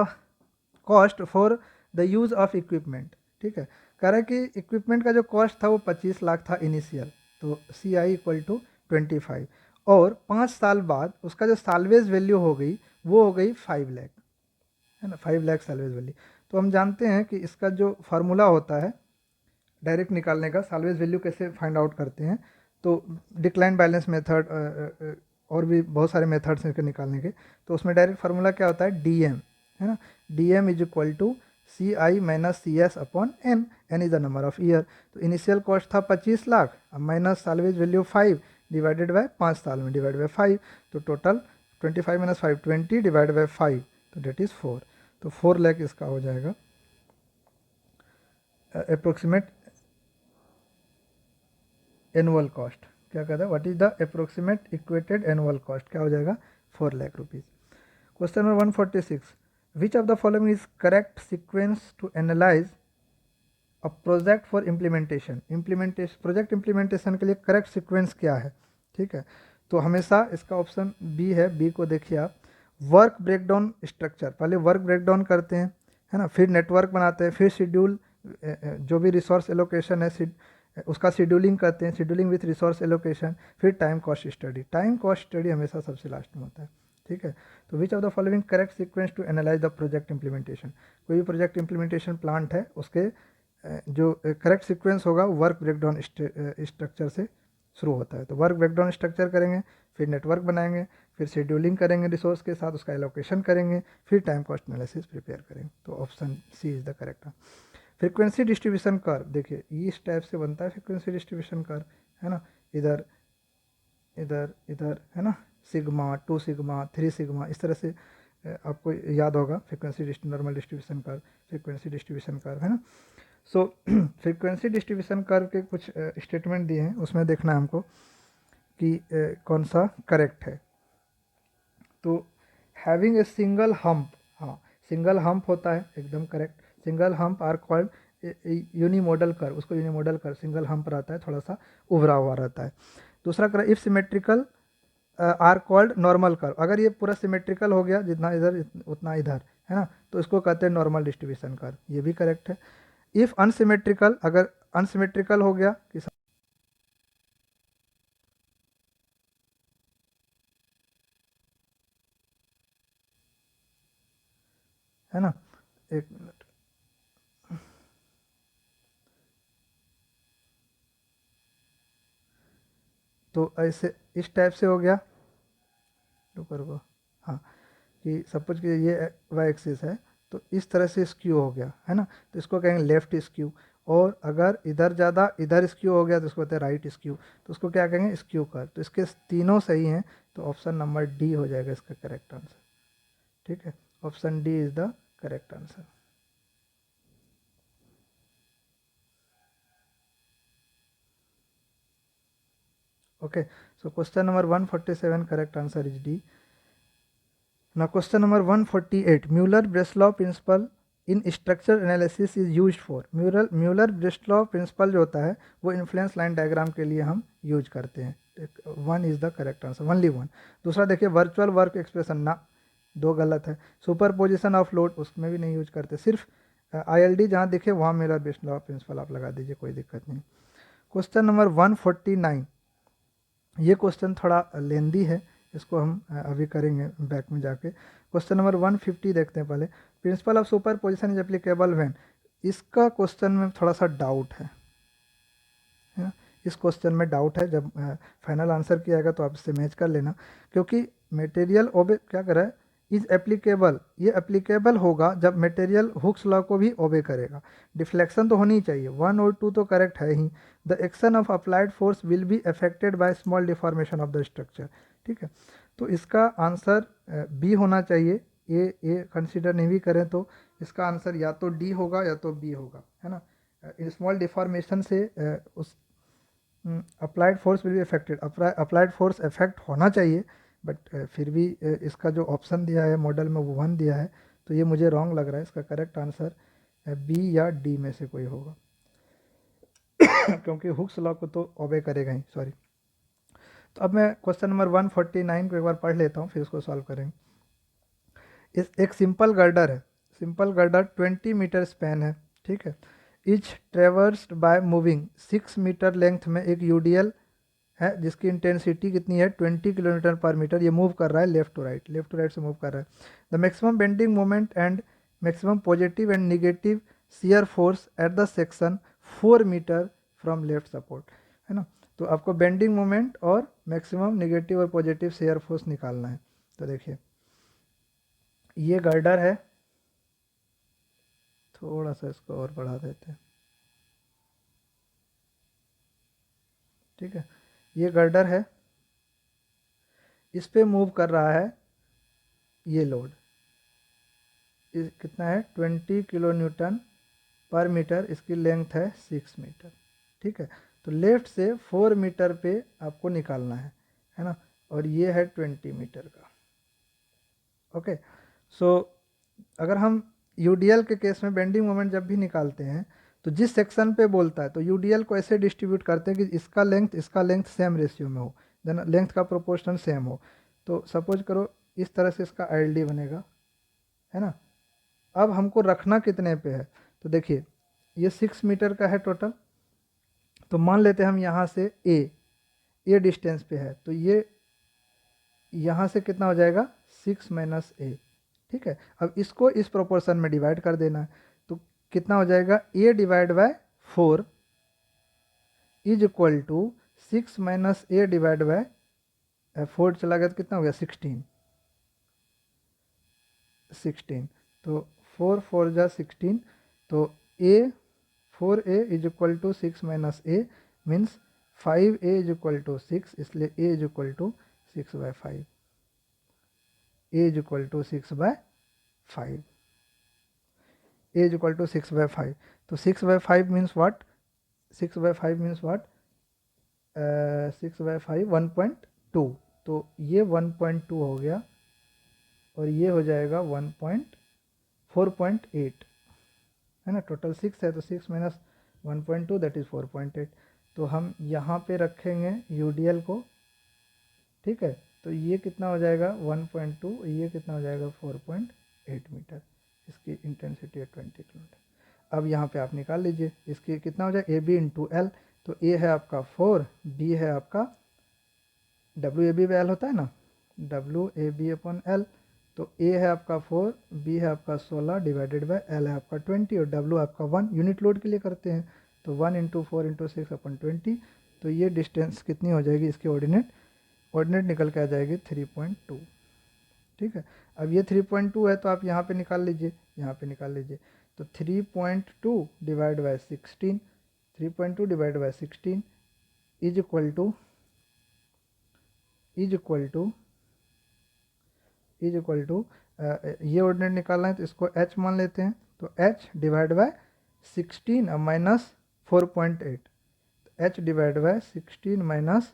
cost for the use of equipment, ठीक है, कह रहा है कि इक्विपमेंट का जो cost था वो 25 लाख था इनिशियल, तो सी आई इक्वल टू 25 और 5 साल बाद उसका जो साल्वेज वैल्यू हो गई वो हो गई 5 लाख, है ना, 5 लाख साल्वेज वैल्यू। तो हम जानते हैं कि इसका जो फार्मूला होता है डायरेक्ट निकालने का, साल्वेज वैल्यू कैसे फाइंड आउट करते हैं, तो डिक्लाइन बैलेंस मेथड और भी बहुत सारे मेथड्स हैं इसके निकालने के, तो उसमें डायरेक्ट फार्मूला क्या होता है डी एम, है ना, D M is equal to C I minus C S upon N, N is the number of year, तो इनिशियल कॉस्ट था 25 लाख, अब minus salvage value 5 divided by 5 साल में डिवाइड बाय 5, तो टोटल 25 माइनस 5 20 डिवाइड बाय 5, तो that is 4, तो 4 लाख इसका हो जाएगा अप्रोक्सीमेट एनुअल कॉस्ट, क्या कहता है what is the approximate equated annual cost, क्या हो जाएगा 4 lakh rupees. Question number 146, which of the following is correct sequence to analyse a project for implementation, project implementation के लिए करेक्ट सीक्वेंस क्या है, ठीक है, तो हमेशा इसका ऑप्शन बी है, बी को देखिए आप, वर्क ब्रेकडाउन स्ट्रक्चर, पहले वर्क ब्रेकडाउन करते हैं, है ना, फिर नेटवर्क बनाते हैं, फिर शेड्यूल जो भी रिसोर्स एलोकेशन है उसका शेड्यूलिंग करते हैं, शेड्यूलिंग विथ रिसोर्स एलोकेशन, फिर time cost study, time cost study हमेशा सबसे लास्ट में होता है, ठीक है। तो which of the following correct sequence to analyse the project implementation, कोई भी प्रोजेक्ट इम्प्लीमेंटेशन प्लांट है उसके जो करेक्ट सीक्वेंस होगा वर्क ब्रेकडाउन स्ट्रक्चर से शुरू होता है, तो वर्क ब्रेकडाउन स्ट्रक्चर करेंगे, फिर नेटवर्क बनाएंगे, फिर शेड्यूलिंग करेंगे रिसोर्स के साथ, उसका एलोकेशन करेंगे, फिर टाइम कॉस्ट एनालिसिस प्रिपेयर करेंगे, तो option C is the correct. Frequency distribution curve देखिए इस टाइप से बनता है फ्रीक्वेंसी डिस्ट्रीब्यूशन कर्व, है ना, इधर इधर इधर, है ना, सिग्मा 2 सिग्मा 3 सिग्मा, इस तरह से आपको याद होगा frequency normal distribution curve, frequency distribution curve, है ना। सो फ्रीक्वेंसी डिस्ट्रीब्यूशन कर्व के कुछ स्टेटमेंट दिए हैं, उसमें देखना है हमको कि कौन सा करेक्ट है, तो हैविंग ए सिंगल हम्प, हाँ सिंगल हम्प होता है एकदम correct, single hump are called unimodal curve, उसको यूनिमोडल कर्व, सिंगल हम्प रहता है थोड़ा सा उभरा हुआ रहता है, दूसरा करें if symmetrical are called normal curve, अगर ये पूरा सिमेट्रिकल हो गया जितना इधर उतना इधर, है ना, तो इसको कहते हैं नॉर्मल डिस्ट्रीब्यूशन कर्व, ये भी करेक्ट है। इफ अनसिमेट्रिकल, अगर अनसिमेट्रिकल हो गया कि है ना, एक मिनट, तो ऐसे इस टाइप से हो गया, रुको रुको, हाँ, कि सपोज कि ये वाई एक्सिस है, तो इस तरह से स्क्यू हो गया, है ना, तो इसको कहेंगे लेफ्ट स्क्यू। और अगर इधर ज़्यादा इधर स्क्यू हो गया तो इसको कहते हैं राइट स्क्यू, तो उसको क्या कहेंगे, स्क्यू कर। तो इसके तीनों सही हैं, तो ऑप्शन नंबर डी हो जाएगा इसका करेक्ट आंसर। ठीक है, option D is the correct answer. Okay, so question number 147 correct answer is D. Now question number 148, Mueller-Breslau principle in structure analysis is used for। Mueller-Breslau principle जो होता है वो influence line diagram के लिए हम use करते हैं। One is the correct answer, only one. दूसरा देखिए वर्चुअल वर्क एक्सप्रेशन, ना, दो गलत है। सुपर पोजिशन ऑफ लोड, उसमें भी नहीं यूज करते, सिर्फ ILD जहाँ दिखे वहाँ म्यूलर-ब्रेस्लॉ प्रिंसिपल आप लगा दीजिए, कोई दिक्कत नहीं। क्वेश्चन नंबर 149, ये क्वेश्चन थोड़ा लेंदी है, इसको हम अभी करेंगे बैक में जाके। क्वेश्चन नंबर 150 देखते हैं पहले। Principle of super position is applicable when, इसका क्वेश्चन में थोड़ा सा डाउट है ना? इस क्वेश्चन में डाउट है, जब फाइनल आंसर किया जाएगा तो आप इससे मैच कर लेना, क्योंकि मटेरियल ओबे क्या कर रहा है, इज एप्लीकेबल, ये एप्लीकेबल होगा जब मटेरियल हुक्स लॉ को भी ओबे करेगा। डिफ्लेक्शन तो होनी चाहिए, 1 और 2 तो करेक्ट है ही। The action of applied force will be affected by small deformation of the structure. ठीक है, तो इसका आंसर बी होना चाहिए। ए कंसिडर नहीं भी करें तो इसका आंसर या तो डी होगा या तो बी होगा, है ना। स्मॉल डिफॉर्मेशन से उस applied force will be affected, applied force affect होना चाहिए, बट फिर भी इसका जो ऑप्शन दिया है मॉडल में वो 1 दिया है, तो ये मुझे रॉन्ग लग रहा है। इसका करेक्ट आंसर बी या डी में से कोई होगा क्योंकि हुक्स लॉ को तो ओबे करेगा ही, सॉरी। तो अब मैं क्वेश्चन नंबर 149 को एक बार पढ़ लेता हूँ, फिर उसको सॉल्व करेंगे। इस एक सिंपल गर्डर है, सिंपल गर्डर 20 मीटर स्पैन है, ठीक है। Each traversed by moving 6 metre length में एक यूडीएल है जिसकी इंटेंसिटी कितनी है, 20 किलोमीटर पर मीटर। ये मूव कर रहा है left to right, left to right से मूव कर रहा है। The maximum bending moment and maximum positive and negative shear force at the section 4 metre from left support, है ना। तो आपको बेंडिंग मोमेंट और मैक्सिमम निगेटिव और पॉजिटिव शियर फोर्स निकालना है। तो देखिए ये गर्डर है, थोड़ा सा इसको और बढ़ा देते हैं, ठीक है। ये गर्डर है, इस पे मूव कर रहा है ये लोड, कितना है 20 किलो न्यूटन पर मीटर, इसकी लेंथ है 6 मीटर, ठीक है। तो लेफ्ट से 4 मीटर पे आपको निकालना है ना, और ये है 20 मीटर का। ओके, सो अगर हम यूडीएल के केस में बेंडिंग मोमेंट जब भी निकालते हैं तो जिस सेक्शन पे बोलता है तो यूडीएल को ऐसे डिस्ट्रीब्यूट करते हैं कि इसका लेंथ सेम रेशियो में हो, देन लेंथ का प्रोपोर्शन सेम हो। तो सपोज करो इस तरह से इसका ILD बनेगा, है ना। अब हमको रखना कितने पे है, तो देखिए ये 6 मीटर का है टोटल, तो मान लेते हैं हम यहाँ से ए डिस्टेंस पे है, तो ये यहाँ से कितना हो जाएगा 6 माइनस ए, ठीक है। अब इसको इस प्रोपोर्शन में डिवाइड कर देना है, तो कितना हो जाएगा A divide by 4 is equal to 6 minus A divide by 4 चला गया तो कितना हो गया 16, तो 4 4 जा 16, तो a 4a is equal to 6 minus a means 5a is equal to 6, इसलिए a is equal to 6/5, a is equal to 6/5, a is equal to 6/5। तो 6/5 मीन्स व्हाट, 6/5 मीन्स व्हाट, 6/5 1.2, तो ये 1.2 हो गया और ये हो जाएगा 4.8, है ना। टोटल 6 है तो 6 माइनस 1.2 दैट इज 4.8। तो हम यहाँ पे रखेंगे UDL को, ठीक है। तो ये कितना हो जाएगा 1.2, ये कितना हो जाएगा 4.8 मीटर, इसकी इंटेंसिटी है 20 किलोमीटर। अब यहाँ पे आप निकाल लीजिए, इसकी कितना हो जाएगा AB इंटू L, तो A है आपका 4, B है आपका WAB/L होता है ना, WAB/L, तो A है आपका 4, B है आपका 16 डिवाइडेड बाय L है आपका 20 और W आपका 1, यूनिट लोड के लिए करते हैं तो 1 इंटू 4 इंटू 6/20। तो ये डिस्टेंस कितनी हो जाएगी, इसके ऑर्डिनेट निकल के आ जाएगी 3.2, ठीक है। अब ये 3.2 है तो आप यहाँ पे निकाल लीजिए, यहाँ पे निकाल लीजिए। तो 3.2 divide by 16, 3.2 divide by 16 is equal to ये ऑर्डिनेट निकालना है तो इसको h मान लेते हैं, तो h divide by 16 minus 4.8, h divide by 16 minus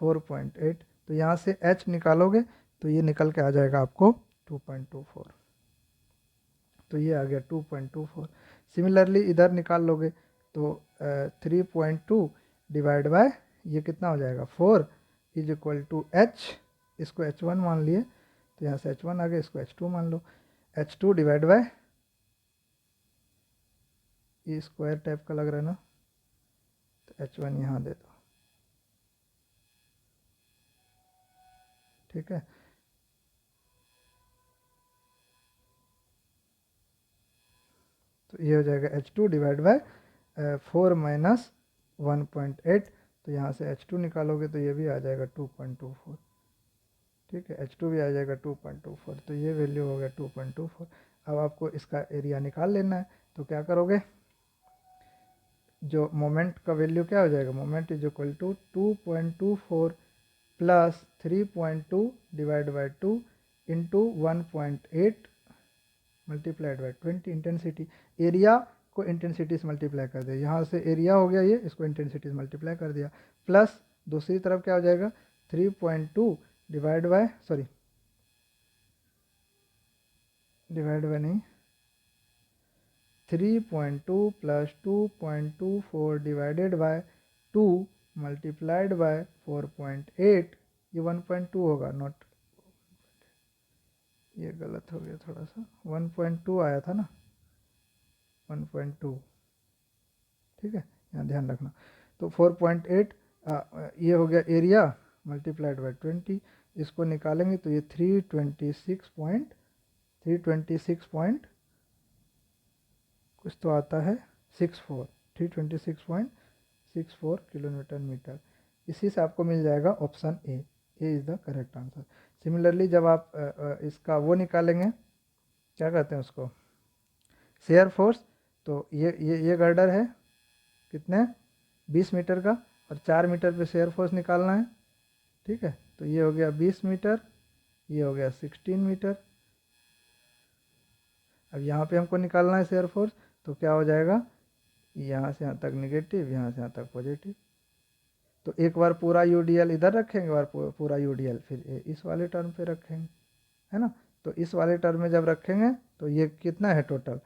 4.8, तो यहाँ से h निकालोगे तो ये निकल के आ जाएगा आपको 2.24, तो ये आ गया 2.24। सिमिलरली इधर निकाल लोगे तो 3.2 डिवाइड बाय ये कितना हो जाएगा 4 इज इक्वल टू h, इसको h1 मान लिए तो यहाँ से h1 आ गया, इसको h2 मान लो, h2 डिवाइड बाय, ये स्क्वायर टाइप का लग रहा है ना, तो h1 यहाँ दे दो, ठीक है। तो ये हो जाएगा h2 डिवाइड बाय 4 माइनस 1.8, तो यहाँ से h2 निकालोगे तो ये भी आ जाएगा 2.24, ठीक है, h2 भी आ जाएगा 2.24, तो ये वैल्यू हो गया 2.24। अब आपको इसका एरिया निकाल लेना है, तो क्या करोगे, जो मोमेंट का वैल्यू क्या हो जाएगा, moment is equal to 2.24 plus 3.2 divide by 2 into 1.8 multiplied by 20 intensity, area को इंटेंसिटी से मल्टीप्लाई कर दिया, यहाँ से एरिया हो गया ये, इसको इंटेंसिटी से मल्टीप्लाई कर दिया, प्लस दूसरी तरफ क्या हो जाएगा 3.2 डिवाइड बाय डिवाइड बाय नहीं 3.2 plus 2.24 divided by 2 multiplied by 4.8, ये 1.2 होगा, नॉट, ये गलत हो गया थोड़ा सा, 1.2 आया था ना, 1.2, ठीक है, यहाँ ध्यान रखना। तो 4.8 ये हो गया एरिया मल्टीप्लाइड बाय 20, इसको निकालेंगे तो ये 326 पॉइंट कुछ तो आता है 326.64 किलोमीटर मीटर, इसी से आपको मिल जाएगा option A is the correct answer. Similarly जब आप इसका वो निकालेंगे, क्या कहते हैं उसको, शेयर फोर्स, तो ये गर्डर है कितने 20 मीटर का और 4 मीटर पे शेयर फोर्स निकालना है, ठीक है। तो ये हो गया 20 मीटर, ये हो गया 16 मीटर। अब यहाँ पे हमको निकालना है शेयर फोर्स, तो क्या हो जाएगा, यहाँ से यहाँ तक निगेटिव, यहाँ से यहाँ तक पॉजिटिव, तो एक बार पूरा UDL इधर रखेंगे और पूरा UDL फिर इस वाले टर्म पे रखेंगे, है ना। तो इस वाले टर्म में जब रखेंगे तो ये कितना है टोटल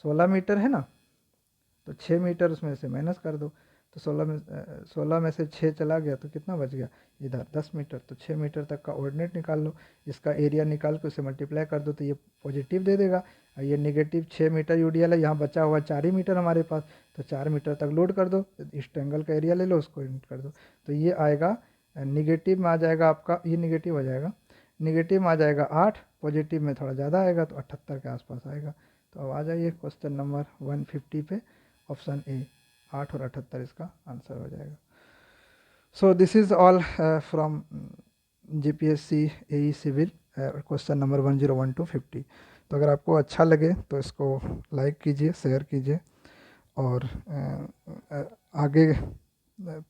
16 मीटर है ना, तो 6 मीटर उसमें से माइनस कर दो, तो 16 में से 6 चला गया तो कितना बच गया इधर 10 मीटर, तो 6 मीटर तक का ऑर्डिनेट निकाल लो, इसका एरिया निकाल के उसे मल्टीप्लाई कर दो तो ये पॉजिटिव दे देगा, और ये नेगेटिव 6 मीटर UDL है, यहाँ बचा हुआ 4 ही मीटर हमारे पास, तो 4 मीटर तक लोड कर दो, इस ट्रायंगल का एरिया ले लो उसको यूनिट कर दो, तो ये आएगा निगेटिव में आ जाएगा आपका, ये निगेटिव हो जाएगा, निगेटिव में आ जाएगा 8, पॉजिटिव में थोड़ा ज़्यादा आएगा तो 78 के आसपास आएगा। तो अब आ जाइए क्वेश्चन नंबर 150 पे, ऑप्शन ए 8 और 78 इसका आंसर हो जाएगा। So this is all from GPSC AE civil question number 101 to 50। तो अगर आपको अच्छा लगे तो इसको लाइक कीजिए, शेयर कीजिए, और आगे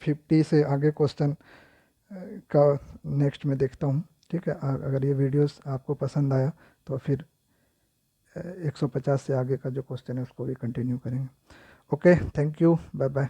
50 से आगे क्वेश्चन का नेक्स्ट में देखता हूँ, ठीक है। अगर ये वीडियोस आपको पसंद आया तो फिर 150 से आगे का जो क्वेश्चन है उसको भी कंटिन्यू करेंगे। Okay, thank you, bye bye.